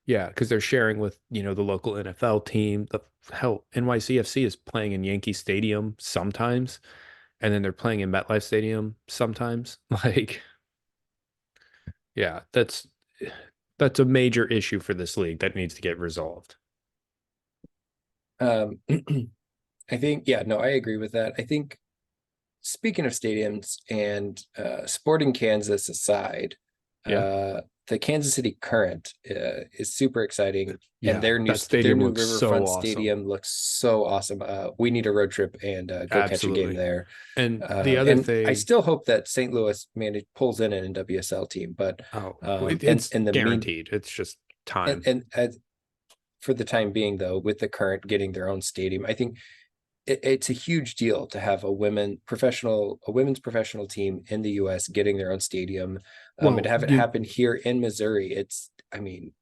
B: Yeah, because they're sharing with, the local NFL team. The hell, NYCFC is playing in Yankee Stadium sometimes, and then they're playing in MetLife Stadium sometimes. Like, yeah, that's a major issue for this league that needs to get resolved.
A: um, I think, yeah, no, I agree with that. I think speaking of stadiums and Sporting Kansas aside,
B: Yeah.
A: the Kansas City Current is super exciting, and
B: Yeah, that
A: their
B: stadium
A: new
B: looks so
A: Riverfront
B: awesome.
A: Stadium looks so awesome. We need a road trip and go catch a game
B: Absolutely.
A: there.
B: And the other
A: And I
B: thing,
A: still hope that St. Louis pulls in an NWSL team, but
B: oh,
A: and
B: it's
A: in the mean
B: guaranteed. It's just time.
A: and for the time being, though, with the Current getting their own stadium, I think it's a huge deal to have a women's professional team in the U.S. getting their own stadium, and to
B: Well,
A: have it happen here in Missouri. I mean,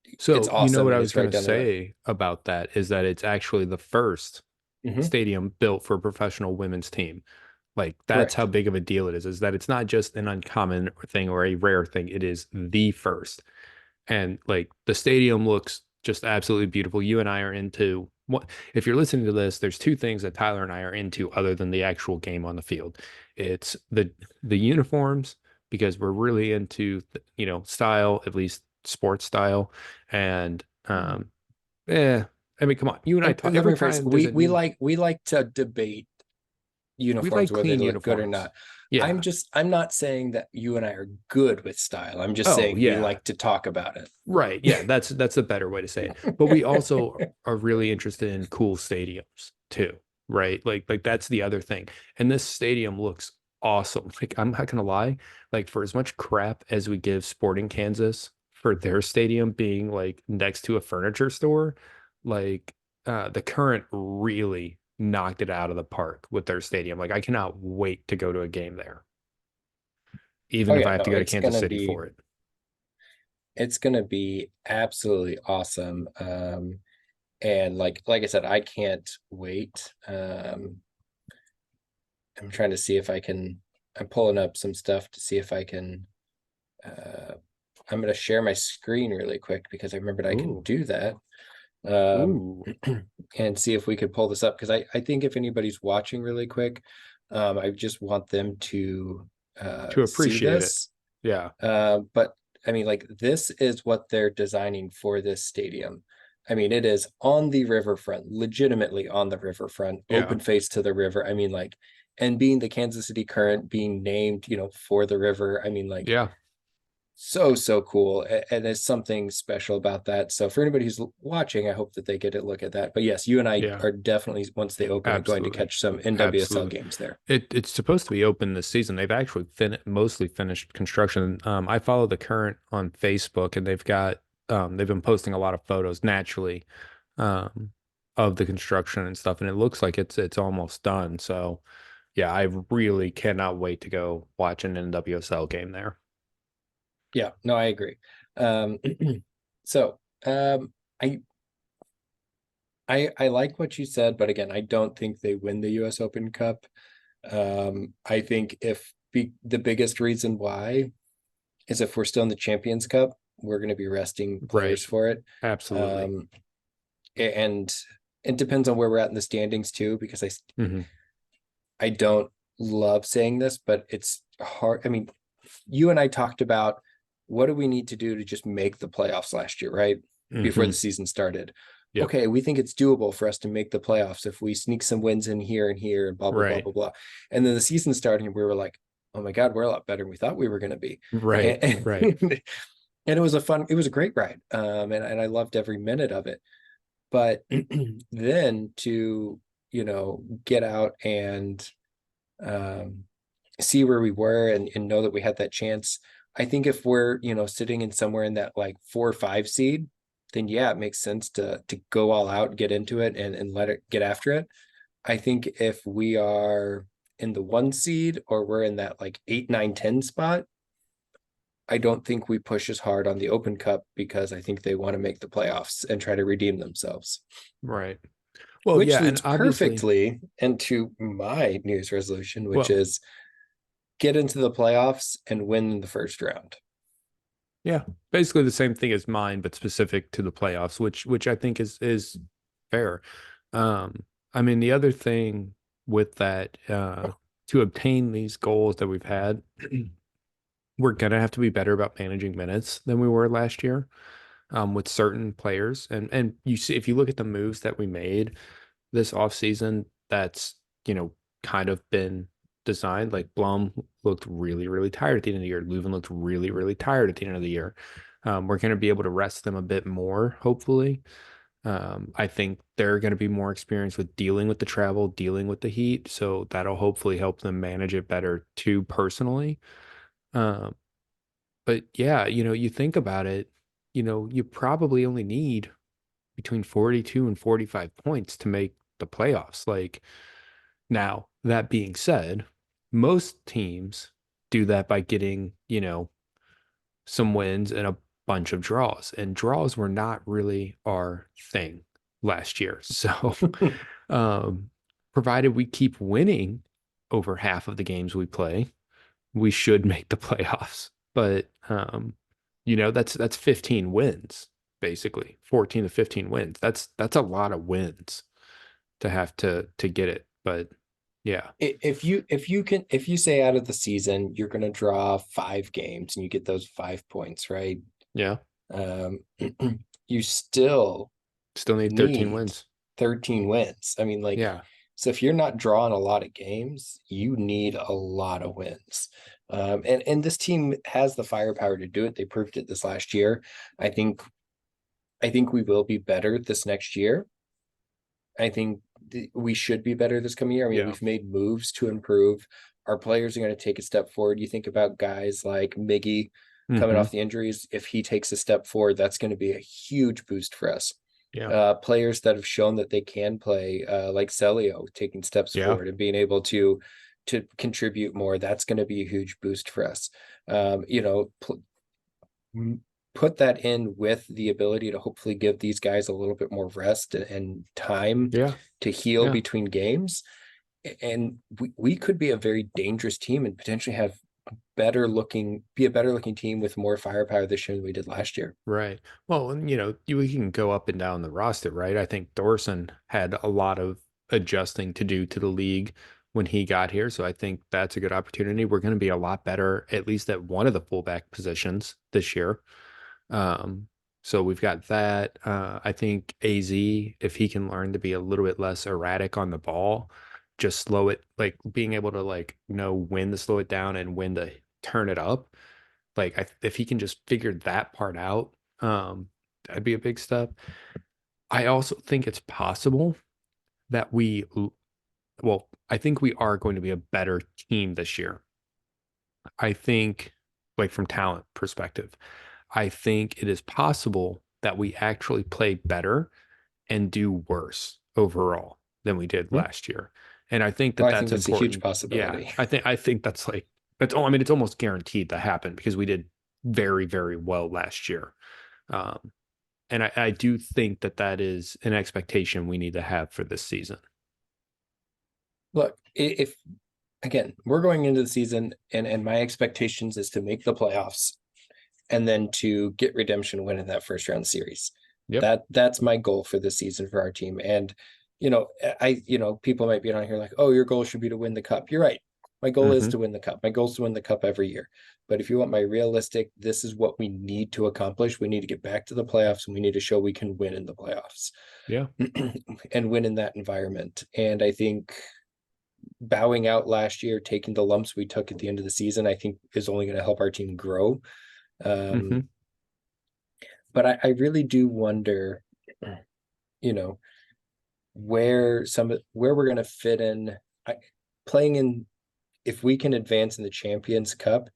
A: it's
B: so you know
A: awesome,
B: what I
A: and
B: was
A: it's
B: going
A: right
B: to
A: down the road.
B: say about that is that it's actually the first
A: Hmm.
B: stadium built for a professional women's team. Like that's how
A: Correct.
B: big of a deal it is that it's not just an uncommon thing or a rare thing. It is the first. And like the stadium looks just absolutely beautiful. You and I are into what if you're listening to this, there's two things that Tyler and I are into other than the actual game on the field. It's the uniforms because we're really into style, at least sports style. And yeah, I mean, come on, you and I
A: And
B: talk
A: let
B: every
A: me phrase,
B: time there's a new
A: we like to debate
B: we
A: uniforms,
B: like
A: whether they
B: clean
A: look good or
B: uniforms.
A: not.
B: Yeah.
A: I'm not saying that you and I are good with style. I'm just
B: Oh,
A: saying we
B: yeah.
A: like to talk about
B: Right. Yeah, that's a better way to say it. But we also
A: it.
B: are really interested in cool stadiums too, right? Like that's the other thing. And this stadium looks awesome. Like I'm not gonna lie, like for as much crap as we give Sporting Kansas for their stadium being like next to a furniture store, like the Current really knocked it out of the park with their stadium. Like I cannot wait to go to a game there,
A: Oh
B: even if I
A: yeah,
B: have
A: no,
B: to go to Kansas City for it.
A: it's gonna be absolutely awesome. And like I said, I can't wait. I'm trying to see if I can. I'm pulling up some stuff to see if I can. Uh, I'm gonna share my screen really quick because I remembered I can
B: Ooh.
A: do that. Um,
B: Ooh.
A: and see if we could pull this up because I think if anybody's watching really quick, I just want them to
B: To
A: see
B: appreciate it.
A: this.
B: Yeah.
A: But I mean, like, this is what they're designing for this stadium. I mean, it is on the riverfront, legitimately on the riverfront,
B: Yeah.
A: open face to the river. I mean, like, and being the Kansas City Current being named, for the river. I mean, like,
B: Yeah.
A: so cool. And there's something special about that. So for anybody who's watching, I hope that they get a look at that. But yes, you and I
B: Yeah.
A: are definitely, once they open it, going to
B: Absolutely.
A: catch some NWSL
B: Absolutely.
A: games there.
B: It's supposed to be open this season. They've actually mostly finished construction. I follow the Current on Facebook and they've been posting a lot of photos naturally um of the construction and stuff and it looks like it's almost done. So, yeah, I really cannot wait to go watch an NWSL game there.
A: Yeah, no, I agree. Um, so I I like what you said, but again, I don't think they win the U.S. Open Cup. I think the biggest reason why is if we're still in the Champions Cup, we're going to be resting
B: Right.
A: players for it.
B: Absolutely.
A: Um, and it depends on where we're at in the standings too, because
B: Hmm.
A: I don't love saying this, but it's hard. I mean, you and I talked about what do we need to do to just make the playoffs last year, right? Before the
B: Hmm.
A: season started.
B: Yep.
A: Okay, we think it's doable for us to make the playoffs if we sneak some wins in here and here and blah blah blah
B: Right.
A: blah blah. And then the season started and we were like, oh my God, we're a lot better than we thought we were going to be.
B: Right.
A: And,
B: Right.
A: and it was a great ride. And I loved every minute of it. But then to, get out and um, see where we were and know that we had that chance. I think if we're, sitting in somewhere in that like 4 or 5 seed, then yeah, it makes sense to go all out, get into it and let it get after it. I think if we are in the 1 seed or we're in that like 8, 9, 10 spot, I don't think we push as hard on the Open Cup because I think they want to make the playoffs and try to redeem themselves.
B: Right. Well,
A: Which
B: yeah, and
A: leads
B: obviously,
A: perfectly into my New Year's resolution, which
B: well,
A: is get into the playoffs and win in the first round.
B: yeah, basically the same thing as mine, but specific to the playoffs, which I think is fair. Um, I mean, the other thing with that, to obtain these goals that we've had, we're gonna have to be better about managing minutes than we were last year, with certain players. And you see, if you look at the moves that we made this offseason, that's, kind of been designed. Like Blum looked really, really tired at the end of the year. Leuven looked really, really tired at the end of the year. We're going to be able to rest them a bit more, hopefully. I think they're going to be more experienced with dealing with the travel, dealing with the heat. So that'll hopefully help them manage it better too, personally. Um, but yeah, you think about it, you probably only need between 42 and 45 points to make the playoffs. Like, now, that being said, most teams do that by getting, some wins and a bunch of draws. And draws were not really our thing last year. So, um, provided we keep winning over half of the games we play, we should make the playoffs. But that's 15 wins, basically. 14 to 15 wins. That's a lot of wins to have to get it. But yeah.
A: If you say out of the season you're going to draw 5 games and you get those 5 points, right?
B: Yeah.
A: Um, you still
B: Still need 13
A: need
B: wins.
A: 13 wins. I mean, like,
B: Yeah.
A: so if you're not drawing a lot of games, you need a lot of wins. And this team has the firepower to do it. They proved it this last year. I think I think we will be better this next year. I think we should be better this coming year. I mean,
B: Yeah.
A: we've made moves to improve. Our players are going to take a step forward. You think about guys like Miggy coming
B: Hmm.
A: off the injuries. If he takes a step forward, that's going to be a huge boost for us.
B: Yeah.
A: Players that have shown that they can play, like Celio, taking steps
B: Yeah.
A: forward and being able to contribute more. That's going to be a huge boost for us. Put that in with the ability to hopefully give these guys a little bit more rest and time
B: Yeah.
A: to heal
B: Yeah.
A: between games. And we could be a very dangerous team and potentially have be a better looking team with more firepower this year than we did last year.
B: Right. Well, and we can go up and down the roster, right? I think Dorson had a lot of adjusting to do to the league when he got here. So I think that's a good opportunity. We're going to be a lot better, at least at one of the fullback positions this year. Um, so we've got that. I think AZ, if he can learn to be a little bit less erratic on the ball, just slow it, like being able to like know when to slow it down and when to turn it up. Like if he can just figure that part out, that'd be a big step. I also think it's possible that well, I think we are going to be a better team this year. I think, like from talent perspective, I think it is possible that we actually play better and do worse overall than we did
A: Hmm?
B: last year. And I think
A: Well,
B: that
A: I think
B: that's
A: that's a huge
B: important. Yeah,
A: possibility.
B: I think that's like that's I mean it's almost guaranteed to happen because we did very, very well last year. Um, and I do think that that is an expectation we need to have for this season.
A: Look, if again, we're going into the season and my expectations is to make the playoffs and then to get redemption win in that first round series.
B: Yep.
A: That's my goal for this season for our team. And people might be on here like, oh, your goal should be to win the cup. You're right. My goal is
B: Hmm.
A: to win the cup. My goal is to win the cup every year. But if you want my realistic, this is what we need to accomplish. We need to get back to the playoffs and we need to show we can win in the playoffs
B: Yeah.
A: and win in that environment. And I think bowing out last year, taking the lumps we took at the end of the season, I think is only going to help our team grow. Um,
B: Hmm.
A: but I really do wonder, you know, where we're going to fit in. Playing in, if we can advance in the Champions Cup,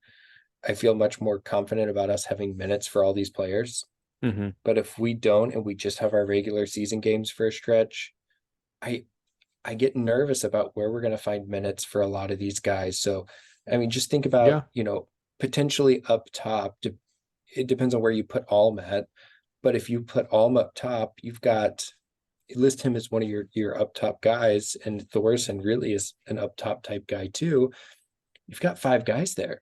A: I feel much more confident about us having minutes for all these players.
B: Hmm.
A: But if we don't and we just have our regular season games for a stretch, I I get nervous about where we're going to find minutes for a lot of these guys. So, I mean, just think about,
B: Yeah.
A: potentially up top. It depends on where you put Alm at. But if you put Alm up top, you've got list him as one of your up top guys, and Thorson really is an up top type guy too. You've got five guys there.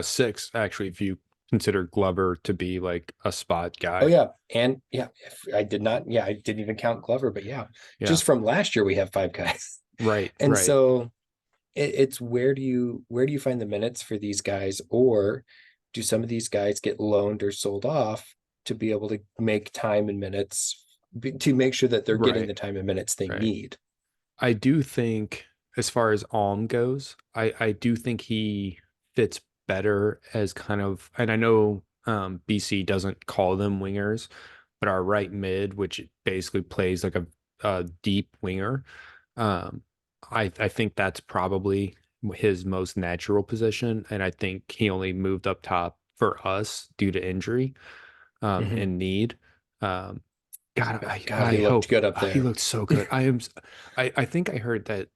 B: Six, actually, if you consider Glover to be like a spot
A: Oh
B: guy.
A: yeah, and yeah, if I did not, yeah, I didn't even count Glover, but yeah,
B: Yeah.
A: just from last year we have five guys,
B: Right.
A: and
B: Right.
A: so it's where do you find the minutes for these guys, or do some of these guys get loaned or sold off to be able to make time and minutes to make sure that they're getting
B: Right.
A: the time and minutes they
B: Right.
A: need?
B: I do think, as far as Alm goes, I do think he fits better as kind of, and I know BC doesn't call them wingers, but our right mid, which basically plays like a deep winger, um, I think that's probably his most natural position, and I think he only moved up top for us due to injury
A: Mhm.
B: and need. Um, God,
A: But God,
B: I
A: he looked
B: hope
A: good up
B: he
A: there.
B: looked so good. I think I heard that.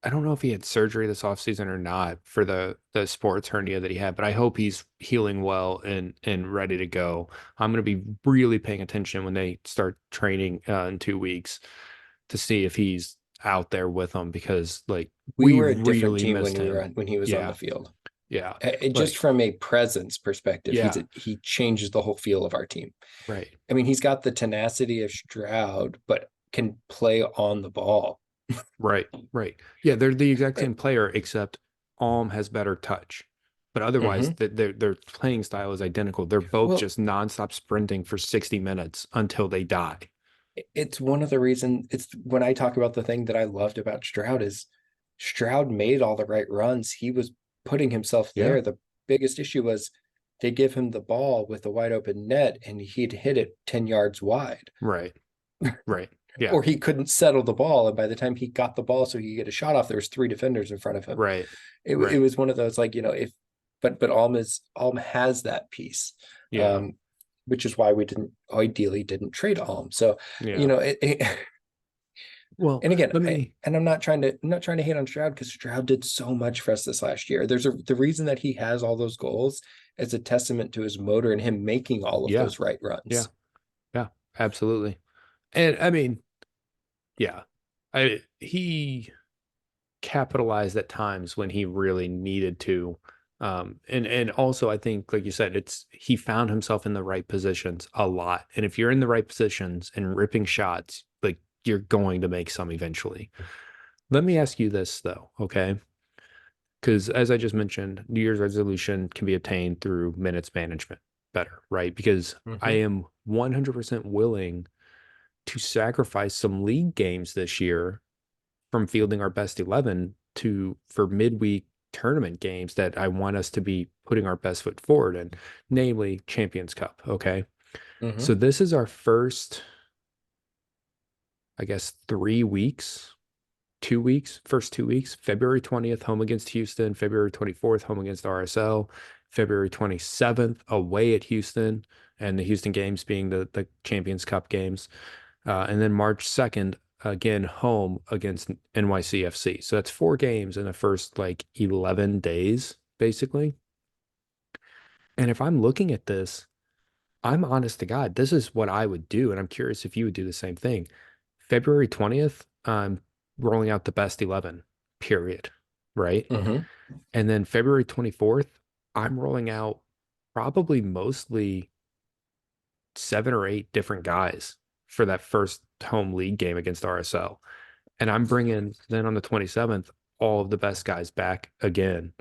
B: I don't know if he had surgery this offseason or not for the sports hernia that he had, but I hope he's healing well and ready to go. I'm going to be really paying attention when they start training in 2 weeks to see if he's out there with them, because like
A: We
B: we
A: were a different
B: really
A: team
B: missed him.
A: when he was on the
B: Yeah,
A: field.
B: yeah,
A: Just
B: like
A: from a presence perspective,
B: yeah,
A: he changes the whole feel of our team.
B: right.
A: I mean, he's got the tenacity of Stroud, but can play on the ball.
B: Right, right. Yeah, they're the exact
A: Eh,
B: same player, except Alm has better touch. But otherwise,
A: mhm.
B: their playing style is identical. They're both
A: Well,
B: just nonstop sprinting for 60 minutes until they die.
A: it's one of the reasons. It's when I talk about the thing that I loved about Stroud is Stroud made all the right runs. He was putting himself
B: Yeah,
A: there. The biggest issue was they give him the ball with a wide open net and he'd hit it 10 yards wide,
B: right, right. Yeah,
A: or he couldn't settle the ball. And by the time he got the ball so he could get a shot off, there was three defenders in front of him.
B: right,
A: It
B: right.
A: was one of those, like, if but Alm has that piece.
B: Yeah,
A: Um, which is why we didn't ideally didn't trade Alm. So,
B: yeah. Well,
A: and again,
B: let me,
A: I'm not trying to hate on Stroud because Stroud did so much for us this last year. The reason that he has all those goals is a testament to his motor and him making all of
B: yeah,
A: those right
B: yeah,
A: runs.
B: yeah, absolutely. And I mean, yeah, he capitalized at times when he really needed to. And also I think, like you said, it's he found himself in the right positions a lot. And if you're in the right positions and ripping shots, like you're going to make some eventually. Let me ask you this though, okay? Because as I just mentioned, New Year's resolution can be obtained through minutes management better, right? Because I
A: Mhm.
B: am 100% willing to sacrifice some league games this year from fielding our best 11 to for midweek tournament games that I want us to be putting our best foot forward in, namely Champions Cup. Okay. So
A: Mhm.
B: this is our first, I guess, 3 weeks, 2 weeks, first 2 weeks, February 20th, home against Houston, February 24th, home against RSL, February 27th, away at Houston, and the Houston games being the Champions Cup games. And then March 2nd, again, home against NYCFC. So that's 4 games in the first like 11 days, basically. And if I'm looking at this, I'm honest to God, this is what I would do. And I'm curious if you would do the same thing. February 20th, I'm rolling out the best 11, period. Right.
A: Mhm.
B: And then February 24th, I'm rolling out probably mostly 7 or 8 different guys for that first home league game against RSL. And I'm bringing then on the 27th all of the best guys back again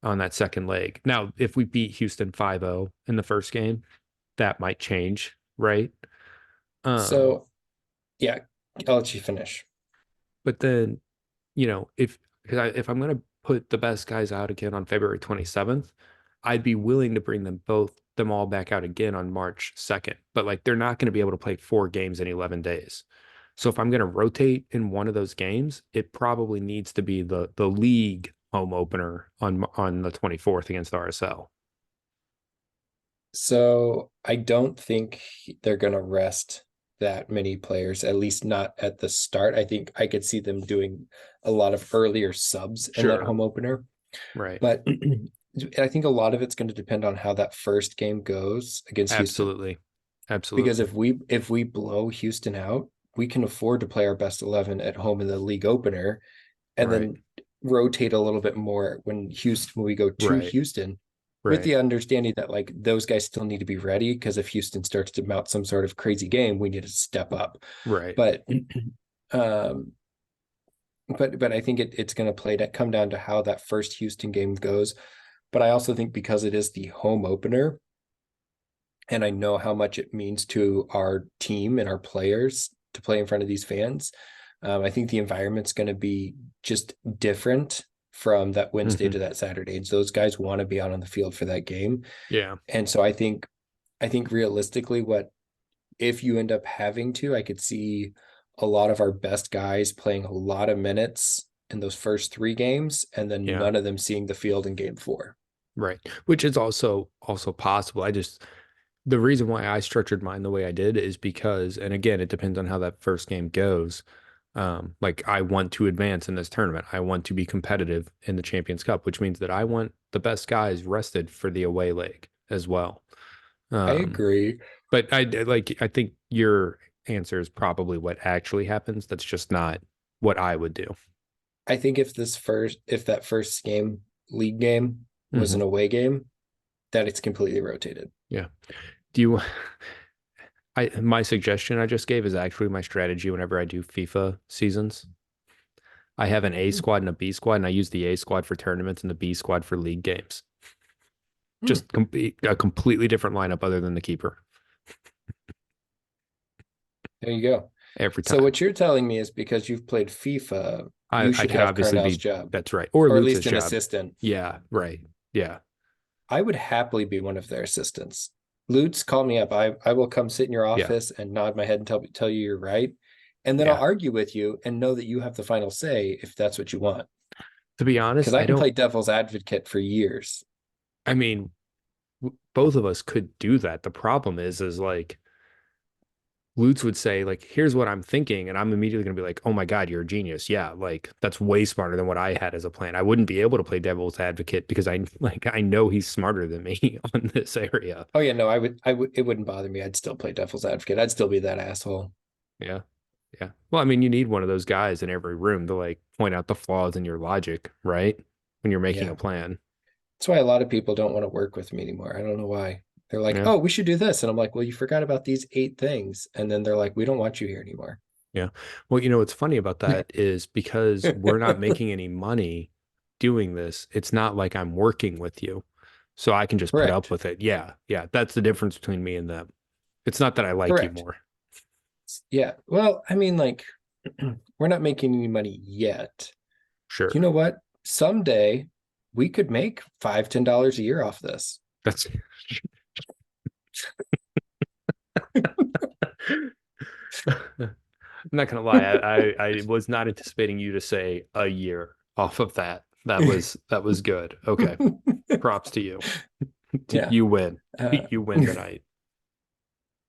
B: on that second leg. Now, if we beat Houston 5-0 in the first game, that might change, right? Um,
A: So yeah, I'll let you finish.
B: but then, if if I'm going to put the best guys out again on February 27th, I'd be willing to bring them all back out again on March 2nd. But like they're not going to be able to play 4 games in 11 days. So if I'm going to rotate in one of those games, it probably needs to be the league home opener on the 24th against RSL.
A: So I don't think they're going to rest that many players, at least not at the start. I think I could see them doing a lot of earlier subs in that
B: Sure.
A: home opener.
B: Right.
A: But I think a lot of it's going to depend on how that first game goes against Houston.
B: Absolutely.
A: Because
B: Absolutely.
A: if we blow Houston out, we can afford to play our best 11 at home in the league opener and
B: Right.
A: then rotate a little bit more when we go to
B: Right.
A: Houston, with
B: Right.
A: the understanding that like those guys still need to be ready, because if Houston starts to mount some sort of crazy game, we need to step up.
B: Right.
A: But um but I think it's going to play to come down to how that first Houston game goes. But I also think because it is the home opener, and I know how much it means to our team and our players to play in front of these fans. I think the environment's going to be just different from that Wednesday
B: Hmm.
A: to that Saturday, and so those guys want to be out on the field for that game.
B: Yeah.
A: And so I think realistically, what if you end up having to, I could see a lot of our best guys playing a lot of minutes in those first three games, and then
B: Yeah.
A: none of them seeing the field in game four.
B: Right. Which is also possible. The reason why I structured mine the way I did is because, and again, it depends on how that first game goes. Like I want to advance in this tournament. I want to be competitive in the Champions Cup, which means that I want the best guys rested for the away leg as well.
A: I
B: Um,
A: agree.
B: but I think your answer is probably what actually happens. That's just not what I would do.
A: I think if that first game, league game, was
B: Hmm.
A: an away game, that it's completely rotated.
B: Yeah. Do you my suggestion I just gave is actually my strategy whenever I do FIFA seasons. I have an A
A: Hmm.
B: squad and a B squad, and I use the A squad for tournaments and the B squad for league games.
A: Hmm.
B: Just a completely different lineup other than the keeper
A: There you go.
B: every
A: So
B: time.
A: what you're telling me is because you've played FIFA, you
B: I
A: should
B: could
A: have
B: obviously
A: Carnell's
B: be
A: job,
B: that's right, or
A: or at
B: Lutz's
A: least an
B: job.
A: assistant.
B: Yeah, right. Yeah,
A: I would happily be one of their assistants. Lutz, call me up. I will come sit in your
B: yeah,
A: office and nod my head and tell you you're right. And then I'll
B: yeah.
A: argue with you and know that you have the final say if that's what you want.
B: To be honest,
A: Because I
B: I
A: can
B: don't.
A: play devil's advocate for years.
B: I mean, both of us could do that. The problem is like Lutz would say, like, here's what I'm thinking. And I'm immediately going to be like, oh my God, you're a genius. Yeah. Like, that's way smarter than what I had as a plan. I wouldn't be able to play devil's advocate because I know he's smarter than me on this area.
A: Oh yeah, no, it wouldn't bother me. I'd still play devil's advocate. I'd still be that asshole.
B: Yeah. Yeah. Well, I mean, you need one of those guys in every room to like point out the flaws in your logic, right? When you're making
A: Yeah.
B: a plan.
A: That's why a lot of people don't want to work with me anymore. I don't know why. They're like,
B: Yeah.
A: "Oh, we should do this." And I'm like, "Well, you forgot about these eight things." And then they're like, "We don't want you here anymore."
B: Yeah. Well, what's funny about that is because we're not making any money doing this, it's not like I'm working with you. So I can just put up
A: Correct.
B: with it. Yeah. Yeah. That's the difference between me and them. It's not that I like you
A: Correct.
B: more.
A: Yeah. Well, I mean, like, we're not making any money yet. You
B: Sure.
A: know what? Someday we could make $5, $10 a year off this.
B: That's I'm not gonna lie. I was not anticipating you to say a year off of that. That was good. Okay. Props to you.
A: Yeah.
B: You win.
A: Uh,
B: You win tonight.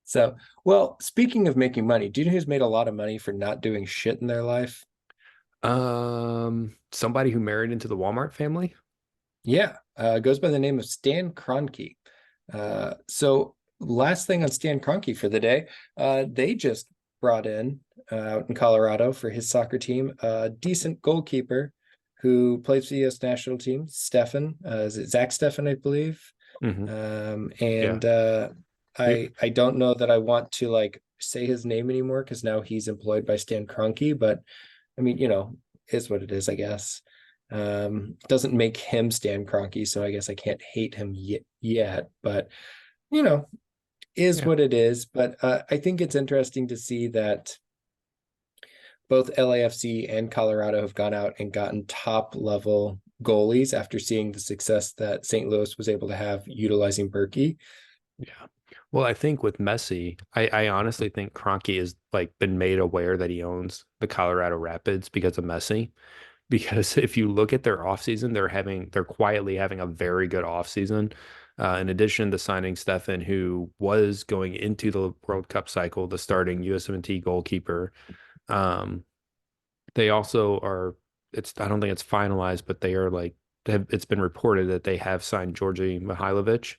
A: so, well, speaking of making money, do you know who's made a lot of money for not doing shit in their life?
B: Somebody who married into the Walmart family?
A: Yeah, goes by the name of Stan Kroenke. So last thing on Stan Kroenke for the day, they just brought in out in Colorado for his soccer team a decent goalkeeper who plays for the U.S. national team, Stefan. Is it Zach Stefan, I believe?
B: Hmm. Yeah.
A: And
B: You-
A: I don't know that I want to like say his name anymore because now he's employed by Stan Kroenke, but I mean, is what it is, I guess. Doesn't make him Stan Kroenke, so I guess I can't hate him yet, but you know, is
B: Yeah.
A: what it is. But I think it's interesting to see that both LAFC and Colorado have gone out and gotten top level goalies after seeing the success that St. Louis was able to have utilizing Berkey.
B: Yeah. Well, I think with Messi, I honestly think Kroenke has like been made aware that he owns the Colorado Rapids because of Messi. because if you look at their offseason, they're quietly having a very good offseason. In addition to signing Stefan, who was going into the World Cup cycle, the starting USMNT goalkeeper. Um, they also are, I don't think it's finalized, but they are like, it's been reported that they have signed Georgi Mihailovic,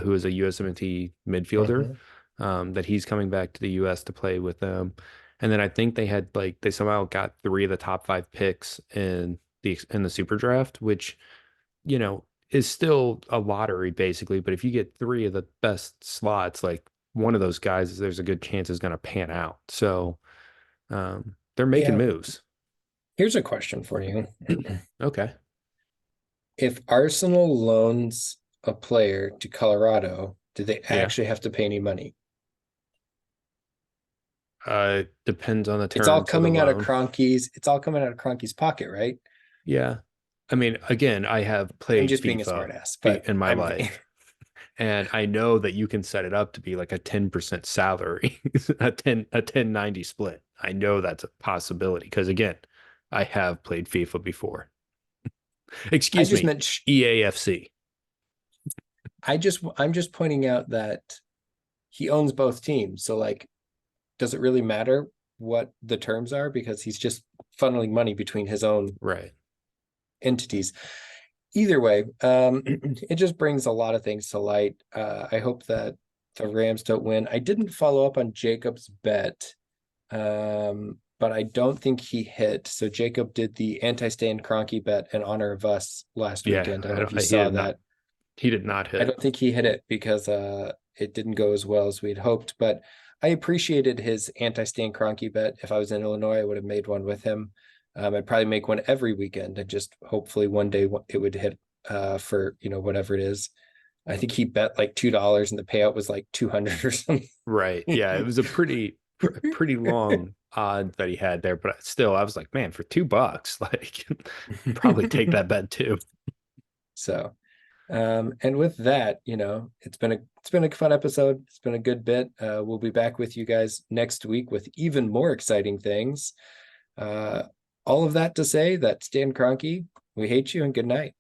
B: who is a USMNT midfielder,
A: Mhm.
B: that he's coming back to the US to play with them. And then I think they somehow got three of the top five picks in the super draft, which, is still a lottery basically. But if you get three of the best slots, like one of those guys, there's a good chance is going to pan out. So they're making
A: Yeah.
B: moves.
A: Here's a question for you.
B: Okay.
A: If Arsenal loans a player to Colorado, do they
B: Yeah.
A: actually have to pay any money?
B: Depends on the
A: It's all
B: terms of the
A: coming out of
B: loan.
A: Kroenke's pocket, right?
B: Yeah. I mean, again, I have
A: I'm
B: played
A: just being a
B: FIFA
A: smartass, but
B: in my
A: I'm
B: life, and I know that you can set it up to be like a 10% salary, a 10/90 split. I know that's a possibility because again, I have played FIFA before.
A: I
B: Excuse
A: just
B: me,
A: meant
B: EAFC.
A: I'm just pointing out that he owns both teams. So like, does it really matter what the terms are because he's just funneling money between his own
B: Right.
A: entities? Either way, it just brings a lot of things to light. I hope that the Rams don't win. I didn't follow up on Jacob's bet, but I don't think he hit. So Jacob did the anti-Stan Kroenke bet in honor of us last
B: Yeah,
A: weekend. I don't know if you
B: he
A: saw
B: did not.
A: that.
B: He did not
A: I
B: hit.
A: don't think he hit it because it didn't go as well as we'd hoped. But I appreciated his anti-Stan Kroenke bet. If I was in Illinois, I would have made one with him. I'd probably make one every weekend and just hopefully one day it would hit for whatever it is. I think he bet like $2 and the payout was like 200 or something.
B: Right. Yeah, it was a pretty long odd that he had there, but still, I was like, man, for $2, like, probably take that bet too.
A: So, and with that, it's been a fun episode. It's been a good bit. We'll be back with you guys next week with even more exciting things. Uh, all of that to say that Stan Kroenke, we hate you and good night.